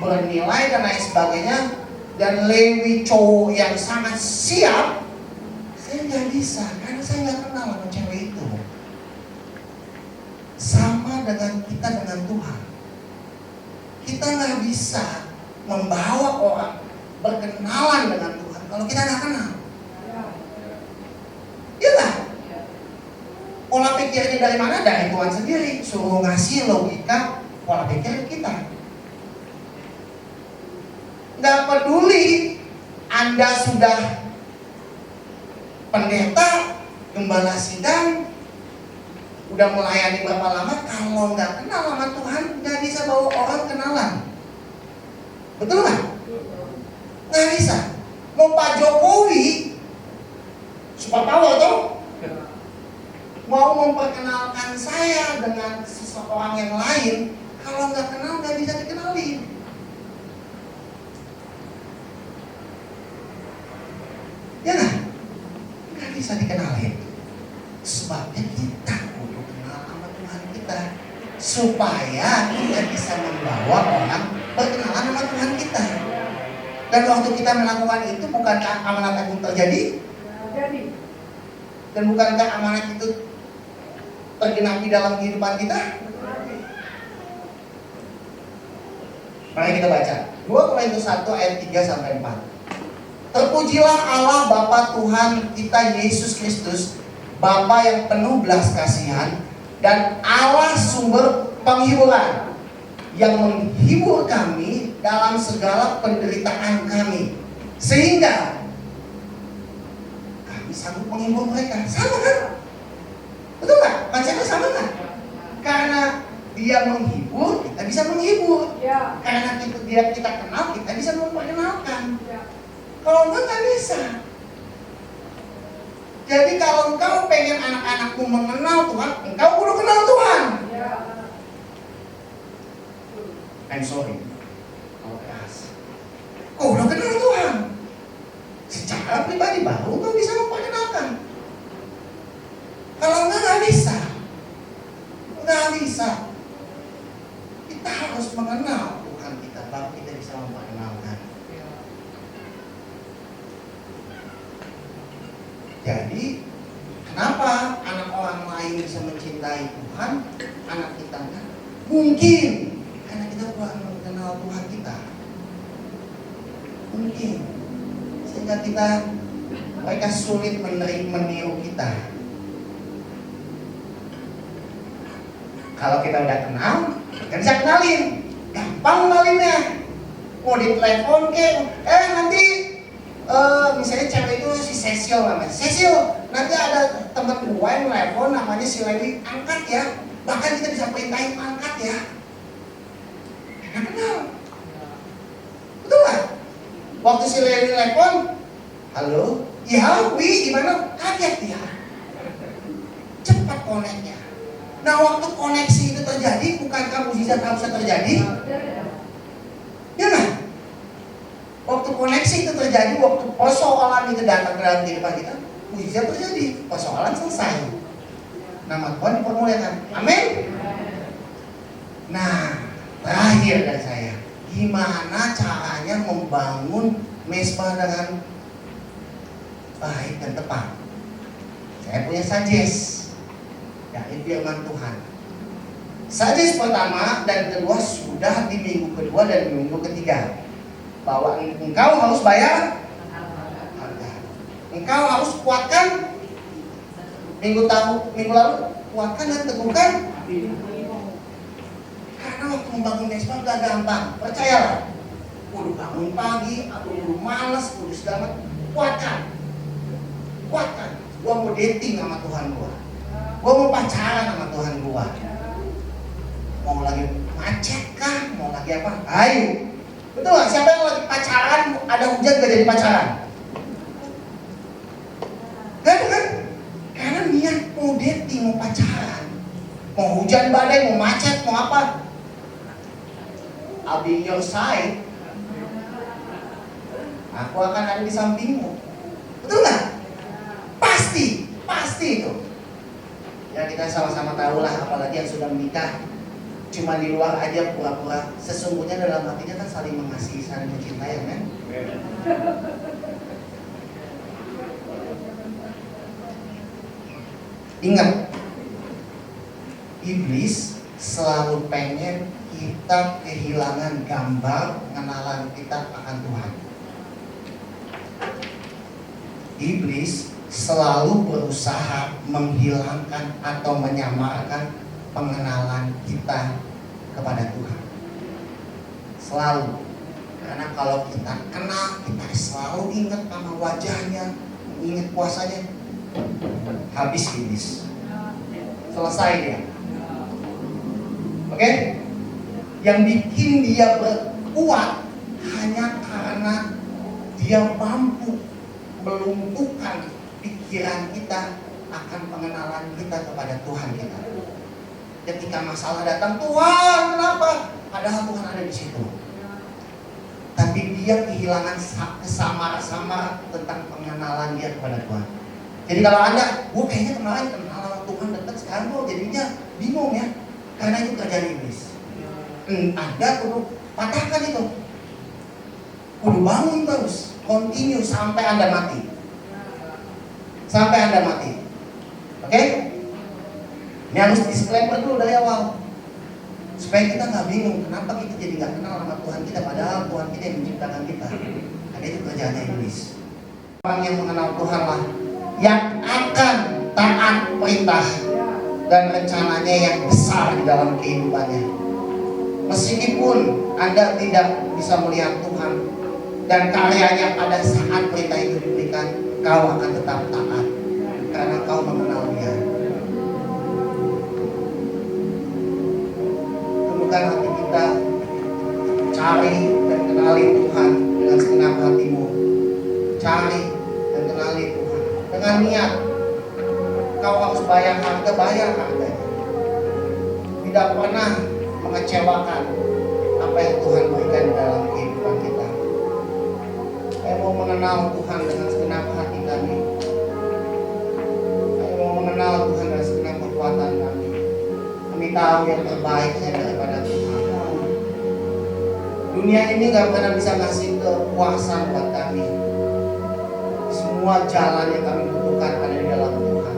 bernilai dan lain sebagainya, dan Lewi cowok yang sangat siap, saya nggak bisa karena saya nggak kenal sama cewek itu. Sama dengan kita dengan Tuhan, kita nggak bisa membawa orang berkenalan dengan Tuhan kalau kita nggak kenal. Iya nggak? Pola pikirnya dari mana? Dari Tuhan sendiri. Suruh ngasih logika pola pikir kita. Nggak peduli Anda sudah pendeta, gembala sidang, udah melayani berapa lama, kalau nggak kenal sama Tuhan, nggak bisa bawa orang kenalan. Betul nggak? Nggak bisa. Mau Pak Jokowi, super power toh, mau memperkenalkan saya dengan seseorang yang lain, kalau nggak kenal nggak bisa dikenalin. Ya nggak bisa dikenalin. Sebabnya kita perlu kenal sama Tuhan kita, supaya kita bisa membawa orang berkenalan sama Tuhan kita. Dan waktu kita melakukan itu, bukankah amanat agung terjadi? Dan bukankah amanat itu tergenapi dalam kehidupan kita? Mari kita baca 2 Korintus 1 ayat 3-4. Terpujilah Allah Bapa Tuhan kita Yesus Kristus, Bapa yang penuh belas kasihan dan Allah sumber penghiburan, yang menghibur kami dalam segala penderitaan kami, sehingga kami sanggup menghibur mereka. Sama kan? Betul nggak? Bacanya sama nggak? Karena dia menghibur, kita bisa menghibur. Ya. Karena dia kita kenal, kita bisa memperkenalkan. Ya. Kalau enggak, nggak bisa. Jadi kalau engkau pengen anak-anakmu mengenal Tuhan, engkau perlu kenal Tuhan. Ya. I'm sorry, kalau keras. Kau udah kenal Tuhan. Secara pribadi baru engkau bisa memperkenalkan. Kalau enggak, nggak bisa. Nggak bisa. Kita harus mengenal Tuhan kita, baru kita bisa memperkenalkan. Jadi, kenapa anak orang lain bisa mencintai Tuhan, anak kita enggak? Mungkin karena kita kurang mengenal Tuhan kita. Mungkin sehingga mereka sulit meniru kita. Kalau kita udah kenal, kita bisa kenalin. Gampang kenalinnya. Mau ditelepon nanti misalnya cewek itu si Cecil namanya. Cecil, nanti ada teman gue yang telepon namanya si Lewi, angkat ya. Bahkan kita bisa perintahin angkat ya. Karena kenal. Betul gak? Waktu si Lewi telepon, halo, ya Wi, gimana? Kaget dia. Cepat koneknya. Nah, waktu koneksi itu terjadi, bukankah mukjizat harusnya terjadi? Ya nggak? Waktu koneksi itu terjadi, waktu persoalan itu datang ke dalam kehidupan kita, mujizat terjadi, persoalan selesai. Nama Tuhan dipermuliakan. Amin. Nah, terakhir dari saya, gimana caranya membangun mesbah dengan baik dan tepat? Saya punya suggest, yakni firman Tuhan. Suggest pertama dan kedua sudah di minggu kedua dan minggu ketiga, bahwa engkau harus bayar harga. Engkau harus kuatkan minggu lalu, kuatkan dan teguhkan. Karena waktu membangun mesbah gak gampang, percayalah. Kudu bangun pagi, atau kudu malas, kudu segala, kuatkan. Gua mau dating sama Tuhan gua mau pacaran sama Tuhan gua, mau lagi macet kah, mau lagi apa, ayo. Betul gak? Siapa yang lagi pacaran, ada hujan gak jadi pacaran? Gak ada kan? Karena niat mau dating, mau pacaran, mau hujan badai, mau macet, mau apa, I'll be your side. Aku akan ada di sampingmu. Betul gak? Pasti itu. Ya kita sama-sama tahu lah, apalagi yang sudah menikah, cuma di luar aja pura-pura, sesungguhnya dalam hatinya kan saling mengasihi, saling mencintai, kan? Ingat, iblis selalu pengen kita kehilangan gambar pengenalan kita akan Tuhan. Iblis selalu berusaha menghilangkan atau menyamarkan pengenalan kita kepada Tuhan. Selalu. Karena kalau kita kenal, kita selalu ingat sama wajahnya, ingat puasanya, habis iblis. Selesai dia. Oke? Yang bikin dia berkuat hanya karena dia mampu melumpuhkan pikiran kita akan pengenalan kita kepada Tuhan kita. Ketika masalah datang, Tuhan kenapa? Padahal Tuhan ada di situ. Tapi dia kehilangan kesamar-samar tentang pengenalan dia kepada Tuhan. Jadi kalau Anda, kayaknya kemarin kenal sama Tuhan dekat, sekarang kok jadinya bingung ya. Karena itu kerjaan iblis. Anda perlu patahkan itu. Kudu bangun terus, continue sampai Anda mati. Sampai Anda mati. Oke? Ini harus disclaimer dulu dari awal, supaya kita nggak bingung kenapa kita jadi nggak kenal sama Tuhan kita, padahal Tuhan kita yang menciptakan kita. Karena itu kerjaannya iblis. Orang yang mengenal Tuhan lah yang akan taat perintah dan rencananya yang besar di dalam kehidupannya. Meskipun Anda tidak bisa melihat Tuhan dan karyanya pada saat perintah itu diberikan, kau akan tetap taat karena kau mengenal Dia. Temukan hati kita, cari dan kenali Tuhan dengan segenap hatimu. Cari dan kenali Tuhan dengan niat. Kau harus bayar harganya. Tidak pernah mengecewakan apa yang Tuhan berikan dalam kehidupan kita. Saya mau mengenal Tuhan dengan segenap hati kami. Saya mau mengenal Tuhan dengan segenap kekuatan kami. Kami tahu yang terbaik daripada Tuhan. Dunia ini gak pernah bisa ngasih kepuasan buat kami. Semua jalan yang kami butuhkan ada di dalam Tuhan.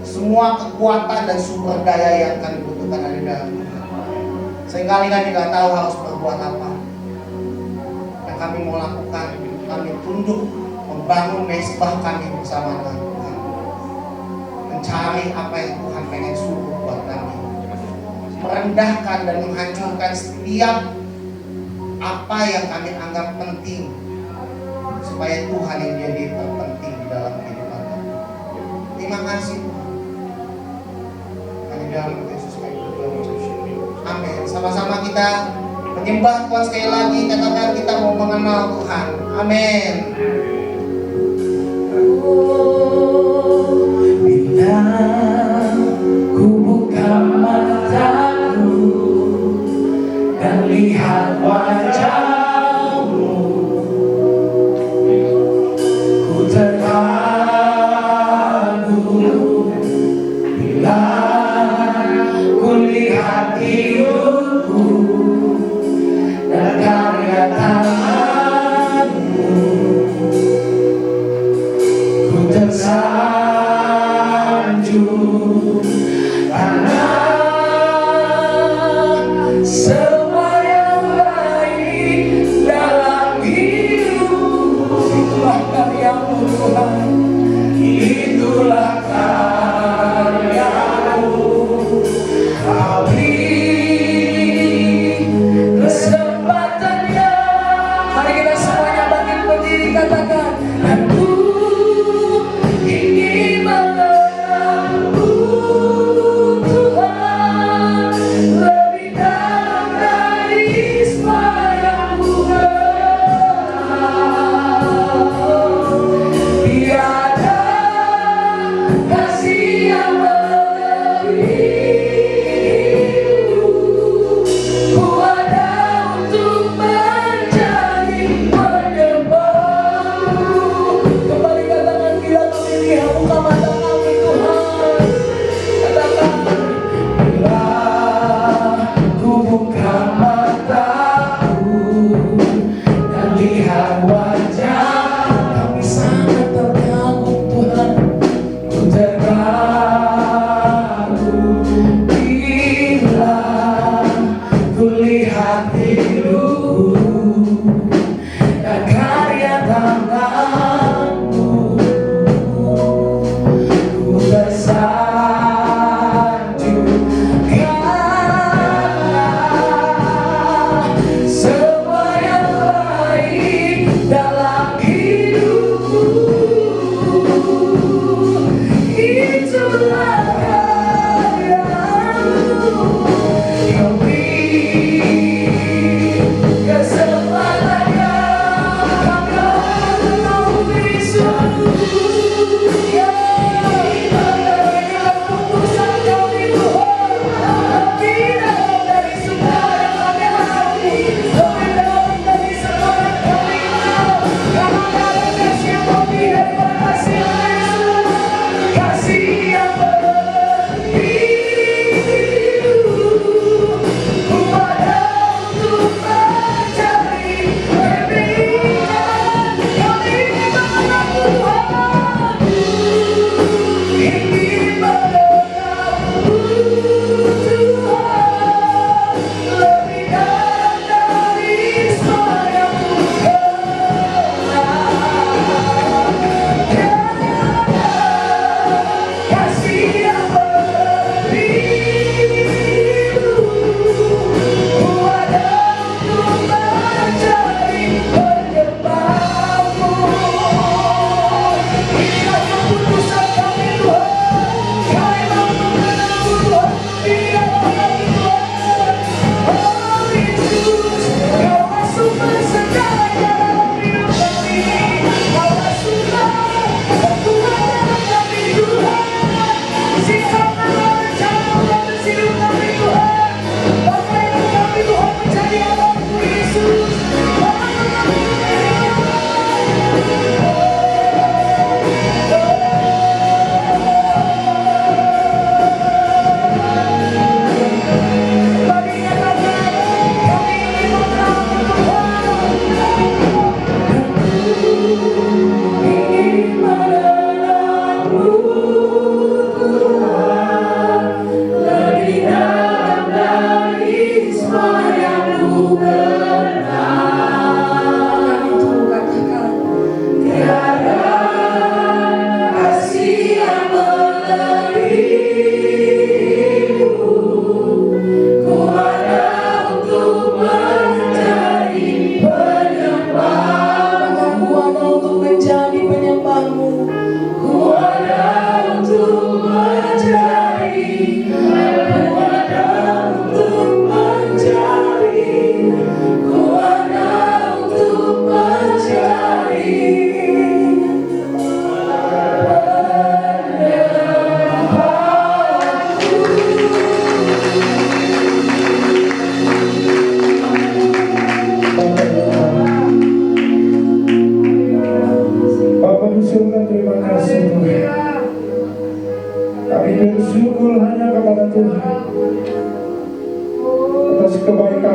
Semua kekuatan dan sumber daya yang kami butuhkan ada di dalam Tuhan. Seringkali kami gak tahu harus berbuat apa. Yang kami mau lakukan, kami tunduk membangun mesbah kami bersama dengan Tuhan, mencari apa yang Tuhan pengen suruh buat kami, merendahkan dan menghancurkan setiap apa yang kami anggap penting, supaya Tuhan yang jadi terpenting di dalam kehidupan kami. Terima kasih Tuhan. Hanya dalam Yesus kami berdoa. Amin. Sama-sama kita menyembah Tuhan sekali lagi, katakan kita mau mengenal Tuhan. Amin. Bila ku buka mataku dan lihat wajahmu, ku terharu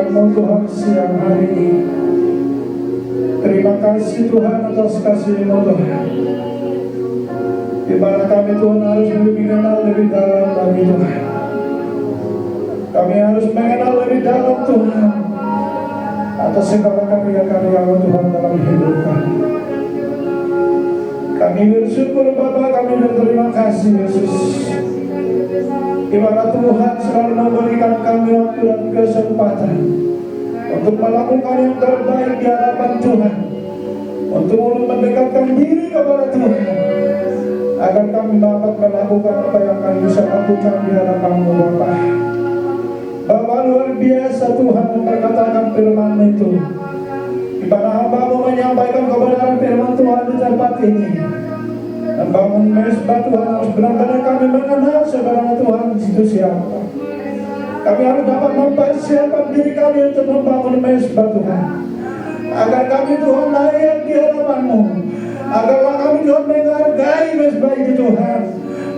firman-Mu Tuhan siang hari ini. Terima kasih Tuhan atas kasih-Mu Tuhan. Di mana kami Tuhan harus lebih mengenal lebih dalam lagi Tuhan. Kami harus mengenal lebih dalam Tuhan atas segala karya-karya-Mu Tuhan dalam hidup kami. Kami bersyukur Bapa, kami berterima kasih Yesus. Di mana Tuhan selalu memberikan kami waktu dan kesempatan untuk melakukan yang terbaik di hadapan Tuhan, untuk mendekatkan diri kepada Tuhan, agar kami dapat melakukan apa yang kami bisa lakukan di hadapan-Mu Bapa. Bapa, luar biasa Tuhan memperkatakan firman itu, di mana hamba-Mu menyampaikan kebenaran firman Tuhan di tempat ini. Dan bangun mesbah Tuhan harus benar-benar kami mengenal sebenarnya Tuhan itu siapa. Kami harus dapat mempersiapkan diri kami untuk membangun mesbah Tuhan, agar kami Tuhan layak di hadapan-Mu, agarlah kami Tuhan menghargai mesbah itu Tuhan,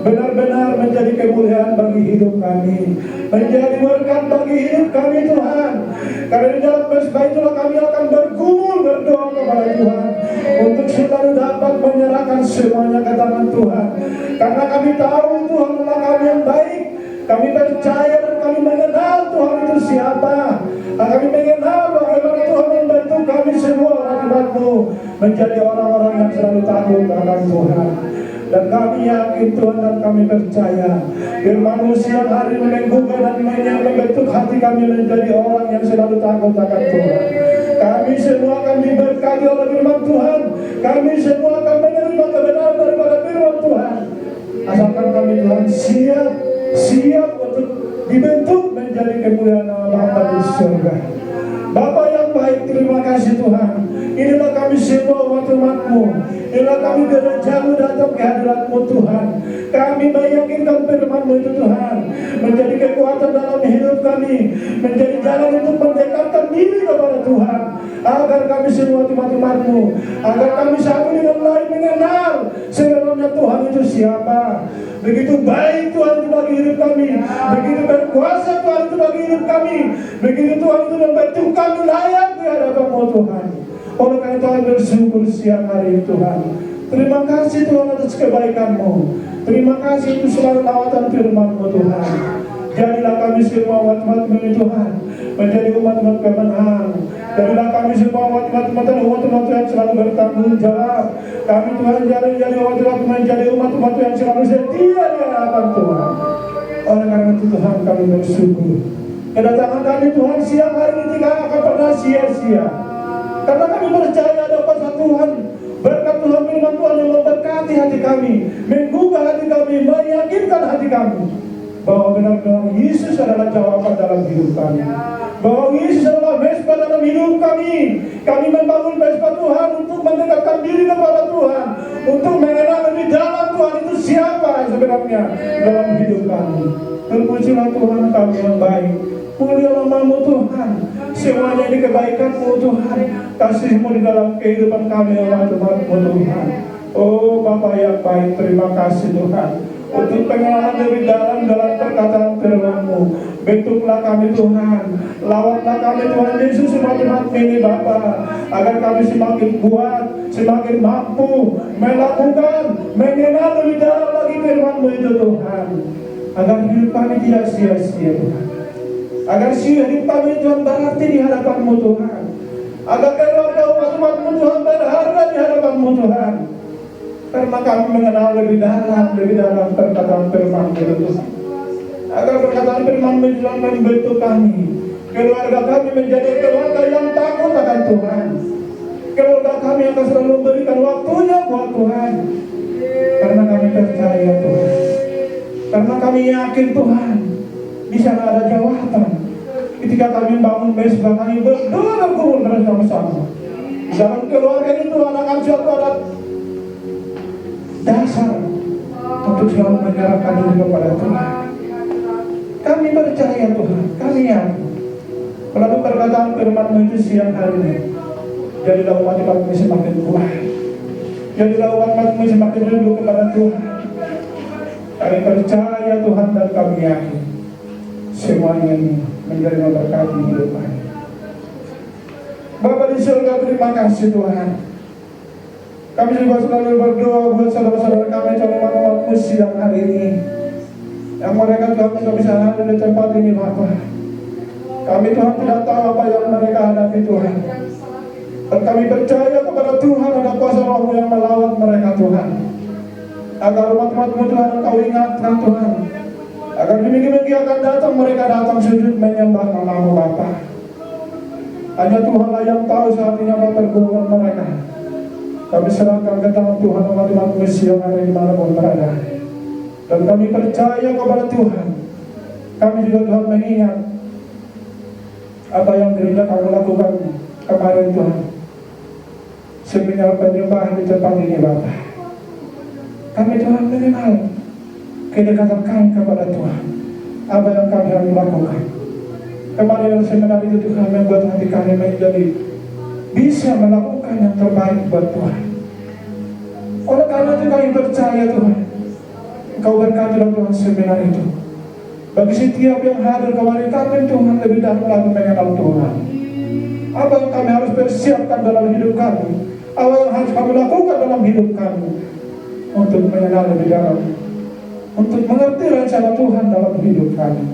benar-benar menjadi kemuliaan bagi hidup kami, menjadi berkat bagi hidup kami Tuhan. Karena di dalam mesbah itulah kami akan bergumul berdoa kepada Tuhan untuk selalu dapat menyerahkan semuanya ke tangan Tuhan. Karena kami tahu Tuhan adalah kami yang baik. Kami percaya dan kami mengenal Tuhan itu siapa. Kami mengenal bagaimana Tuhan membentuk kami semua orang-Mu menjadi orang-orang yang selalu takut akan Tuhan. Dan kami yakin Tuhan dan kami percaya firman-Mu siang hari menggugah dan membentuk hati kami menjadi orang yang selalu takut akan Tuhan. Kami semua akan diberkati oleh firman Tuhan. Kami semua akan menerima kebenaran daripada firman Tuhan. Asalkan kami Tuhan siap untuk dibentuk menjadi kemuliaan Allah di surga. Bapa yang baik, terima kasih Tuhan. Inilah kami semua umat-Mu. Inilah kami berjauh datang ke hadirat-Mu Tuhan. Kami meyakinkan firman-Mu itu Tuhan menjadi kekuatan dalam hidup kami, menjadi jalan untuk mendekatkan diri kepada Tuhan, agar kami semua umat-Mu, agar kami satu dengan lain mengenal sebenarnya Tuhan itu siapa. Begitu baik Tuhan itu bagi hidup kami, begitu berkuasa Tuhan itu bagi hidup kami, begitu Tuhan itu membentuk kami layak di hadapan-Mu Tuhan. Oleh karena Tuhan bersyukur siang hari ini Tuhan. Terima kasih Tuhan atas kebaikan-Mu. Terima kasih untuk selalu lawatan firman-Mu Tuhan. Jadilah kami semua umat-Mu Tuhan menjadi umat-Mu kemenangan. Jadilah kami semua umat-Mu yang selalu bertanggung jawab. Kami Tuhan jadi umat-Mu menjadi umat-Mu yang selalu setia di hadapan Tuhan. Oleh karena itu Tuhan kami bersyukur. Kedatangan kami Tuhan siang hari ini tidak akan pernah sia-sia. Karena kami percaya ada kuasa Tuhan, berkat Tuhan firman Tuhan yang memberkati hati kami, menggugah hati kami, meyakinkan hati kami bahwa benar-benar Yesus adalah jawaban dalam hidup kami, bahwa Yesus adalah mesbah dalam hidup kami. Kami membangun mesbah Tuhan untuk mendekatkan diri kepada Tuhan, untuk mengenal lebih dalam Tuhan itu siapa sebenarnya dalam hidup kami. Terpujilah Tuhan kami yang baik. Mulialah nama-Mu Tuhan. Semuanya ini kebaikan-Mu Tuhan. Kasih-Mu di dalam kehidupan kami umat-Mu Tuhan. Oh Bapa yang baik, terima kasih Tuhan untuk pengenalan lebih dalam perkataan firman-Mu. Bentuklah kami Tuhan, lawatlah kami Tuhan Yesus umat-Mu ini Bapa, agar kami semakin kuat, semakin mampu melakukan, mengenal lebih dalam lagi firman-Mu itu Tuhan, agar hidup kami tidak sia-sia Tuhan, agar hidup kami Tuhan berarti di hadapan-Mu Tuhan, agar keluarga umat-Mu Tuhan berharga di hadapan-Mu Tuhan. Karena kami mengenal lebih dalam perkataan firman-Mu Tuhan, agar perkataan firman-Mu Tuhan membentuk kami, keluarga kami menjadi keluarga yang takut akan Tuhan, keluarga kami akan selalu memberikan waktunya buat Tuhan, karena kami percaya Tuhan, karena kami yakin Tuhan di sana ada jawaban. Ketika kami bangun mesbah, kami berdoa berkumpul bersama-sama. Dalam keluarga itu akan suatu ada dasar untuk selalu menyerahkan diri kepada Tuhan. Kami percaya Tuhan, kami yakin melalui perkataan firman-Mu itu siang hari ini, jadilah umat-Mu semakin kuat, jadilah umat-Mu semakin rindu kepada Tuhan. Kami percaya Tuhan dan kami yakin semuanya ini menjadi berkat di hidup kami. Bapa di surga, terima kasih Tuhan. Kami juga selalu berdoa buat saudara-saudara kami calon-calon siang hari ini, yang mereka Tuhan tidak bisa hadir di tempat ini Bapa. Kami Tuhan tidak tahu apa yang mereka hadapi Tuhan, dan kami percaya kepada Tuhan ada kuasa Roh-Mu yang melawat mereka Tuhan, agar umat-umat-Mu Tuhan Engkau ingatkan Tuhan, agar demi-demi akan datang mereka datang sujud menyembah nama-Mu Bapa. Hanya Tuhanlah yang tahu saat ini apa pergumulan mereka. Kami serahkan ke tangan Tuhan umat-umat-Mu siang hari dimanapun berada, dan kami percaya kepada Tuhan. Kami juga Tuhan mengingat apa yang gereja kamu lakukan kemarin Tuhan, seminar penyembahan di tempat ini Bapa. Kami Tuhan mengenal kedekatan kami kepada Tuhan, apa yang kami harus lakukan. Kemarin seminar itu Tuhan membuat hati kami menjadi bisa melakukan yang terbaik buat Tuhan. Oleh karena itu kami percaya Tuhan, Engkau berkati Tuhan seminar itu. Bagi setiap yang hadir kemarin kami Tuhan lebih dahulu lagi mengenal Tuhan. Apa yang kami harus persiapkan dalam hidup kami, apa yang harus kami lakukan dalam hidup kami untuk mengenal lebih dalam, untuk mengerti rencana Tuhan dalam hidup kami.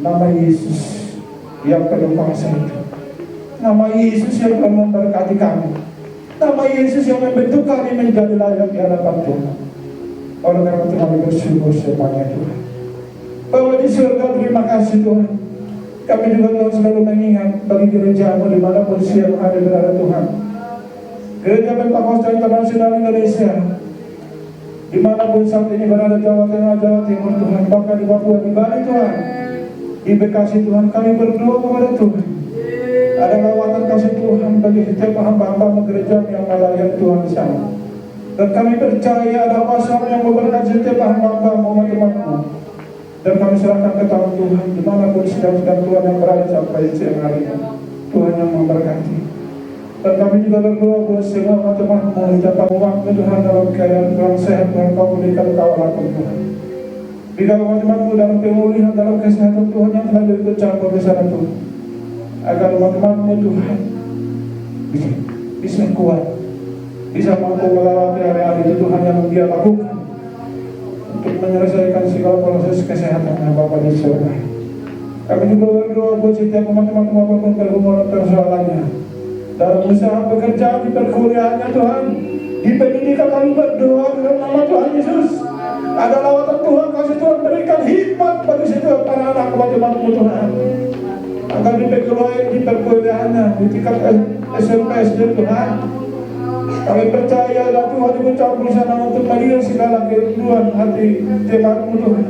Nama Yesus yang penuh kuasa itu, nama Yesus yang telah memberkati kami, nama Yesus yang membentuk kami menjadi layak di hadapan Tuhan. Oleh karena itu kami bersyukur semuanya Tuhan. Bapa di surga, terima kasih Tuhan. Kami juga Tuhan selalu mengingat bagi gereja-Mu dimanapun siang hari berada Tuhan. Gereja Pentakosta Internasional Indonesia, dimanapun saat ini berada, Jawa Tengah, Jawa Timur Tuhan, bahkan di Papua, di Bali Tuhan, di Bekasi Tuhan, kami berdoa kepada Tuhan. Ada lawatan kasih Tuhan bagi setiap hamba-hamba gereja yang melayani Tuhan di sana. Dan kami percaya ada kuasa yang memberkati setiap hamba-hamba umat-umat-Mu. Dan kami serahkan ke tangan Tuhan, dimanapun sedang-sedang Tuhan yang berada sampai siang hari ini. Tuhan yang memberkati. Dan kami juga berdoa buat semua umat-umat-Mu di tempat umat-Mu Tuhan dalam keadaan Tuhan sehat, Tuhan Kau berikan kawalan Tuhan. Bila umat-umat-Mu dalam pemulihan, dalam kesehatan Tuhan yang telah ikut campur di sana Tuhan, agar umat-umat-Mu Tuhan bisa kuat, bisa mampu melewati hari-hari itu Tuhan yang Dia lakukan untuk menyelesaikan segala proses kesehatan Bapa di surga. Kami juga berdoa buat setiap umat-umat-Mu apapun pergumulan persoalannya, dalam usaha pekerjaan, di perkuliahannya Tuhan, di pendidikan kami berdoa dalam nama Tuhan Yesus. Ada lawatan Tuhan, kasih Tuhan berikan hikmat bagi setiap anak-anak umat-umat-Mu Tuhan, agar di perkuliahannya, di tingkat SMP, SD Tuhan. Kami percaya dan Tuhan Ibu campur sana untuk melihat segala kerinduan hati jemaat-Mu Tuhan,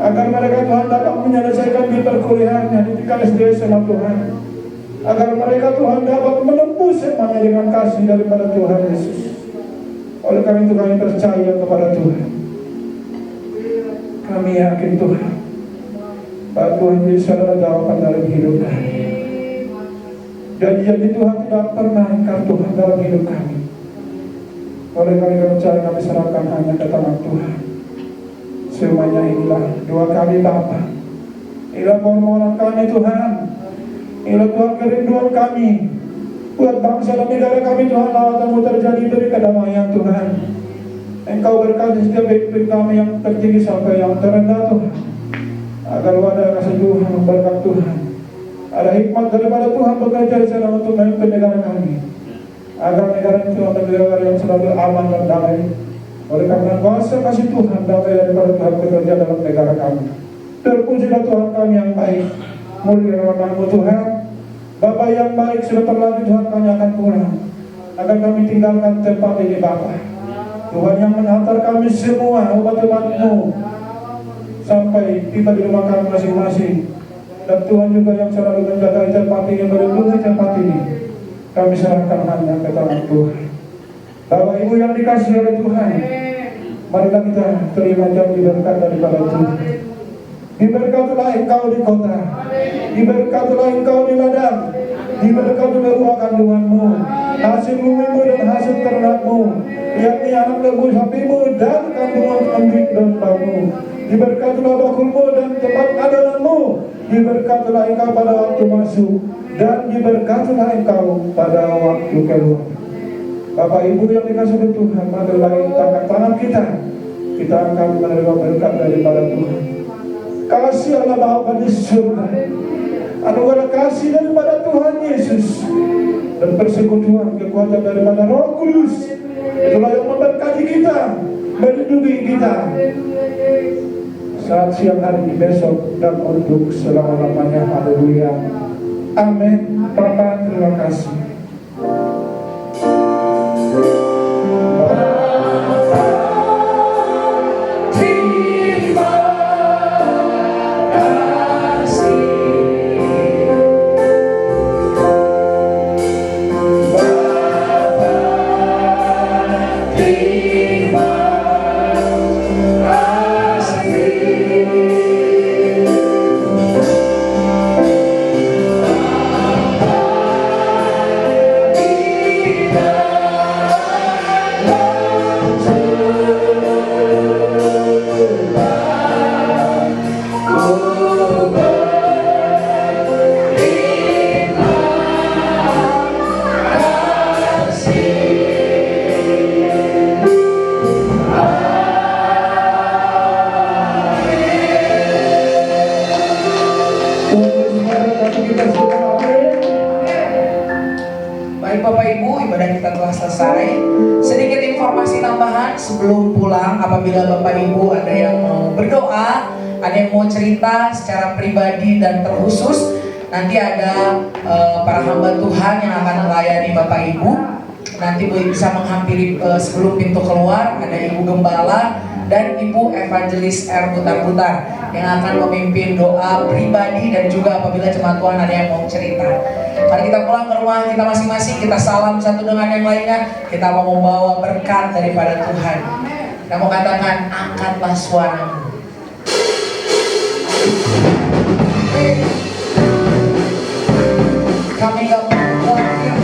agar mereka Tuhan dapat menyelesaikan di perkuliahannya, di tingkat SD sama Tuhan, agar mereka Tuhan dapat menempuh semuanya dengan kasih daripada Tuhan Yesus. Oleh karena itu kami percaya kepada Tuhan. Kami yakin Tuhan, bahwa Tuhan Yesus adalah jawaban dalam hidup kami. Janji-janji Tuhan tidak pernah ingkar Tuhan dalam hidup kami. Oleh karena percaya kami serahkan hanya ke tangan Tuhan. Semuanya inilah doa kami Bapa. Inilah permohonan kami Tuhan. Inilah Tuhan kerinduan kami buat bangsa dan negara kami Tuhan. Lawatan-Mu terjadi, beri kedamaian Tuhan. Engkau berkati setiap pemimpin kami yang tertinggi sampai yang terendah Tuhan, agar wadah kasih Tuhan, berkat Tuhan, ada hikmat daripada Tuhan bekerja di sana untuk memimpin negara kami, agar negara itu adalah negara yang selalu aman dan damai. Oleh karena kuasa kasih Tuhan, damai daripada Tuhan bekerja dalam negara kami. Terpujilah Tuhan kami yang baik, mulia nama-Mu Tuhan. Bapa yang baik, sebentar lagi Tuhan kami akan pulang, agar kami tinggalkan tempat ini Bapa. Tuhan yang mengantar kami semua umat-umat-Mu sampai tiba di rumah kami masing-masing. Dan Tuhan juga yang selalu menjaga tempat ini, melindungi tempat ini. Kami serahkan hanya ke tangan Tuhan. Bapak Ibu yang dikasihi oleh Tuhan, marilah kita terima janji berkat daripada Tuhan. Diberkatilah engkau di kota, diberkatilah engkau di ladang, diberkatilah buah kandunganmu, hasil bumimu dan hasil ternakmu, yakni anak lembu sapimu dan kandungan kambing dombamu. Diberkatilah bakulmu dan tempat adonanmu, diberkatilah engkau pada waktu masuk, dan diberkatilah engkau pada waktu keluar. Bapak Ibu yang dikasihi oleh Tuhan, marilah angkat tangan kita. Kita akan menerima berkat daripada Tuhan. Kasih Allah Bapa di surga, anugerah kasih daripada Tuhan Yesus, dan persekutuan kekuatan daripada Roh Kudus, itulah yang memberkati kita, melindungi kita saat siang hari besok dan untuk selama-lamanya. Haleluya. Amin. Bapa, terima kasih. Baik Bapak Ibu, ibadah kita telah selesai. Sedikit informasi tambahan sebelum pulang, apabila Bapak Ibu ada yang mau berdoa, ada yang mau cerita secara pribadi dan terkhusus, nanti ada para hamba Tuhan yang akan melayani Bapak Ibu. Nanti bisa menghampiri sebelum pintu keluar, ada Ibu Gembala dan Ibu Evangelis R. Butar-Butar yang akan memimpin doa pribadi, dan juga apabila jemaat Tuhan ada yang mau cerita. Mari kita pulang ke rumah kita masing-masing, kita salam satu dengan yang lainnya, kita mau membawa berkat daripada Tuhan. Kita mau katakan, angkatlah suaramu. Kami gak mau khawatir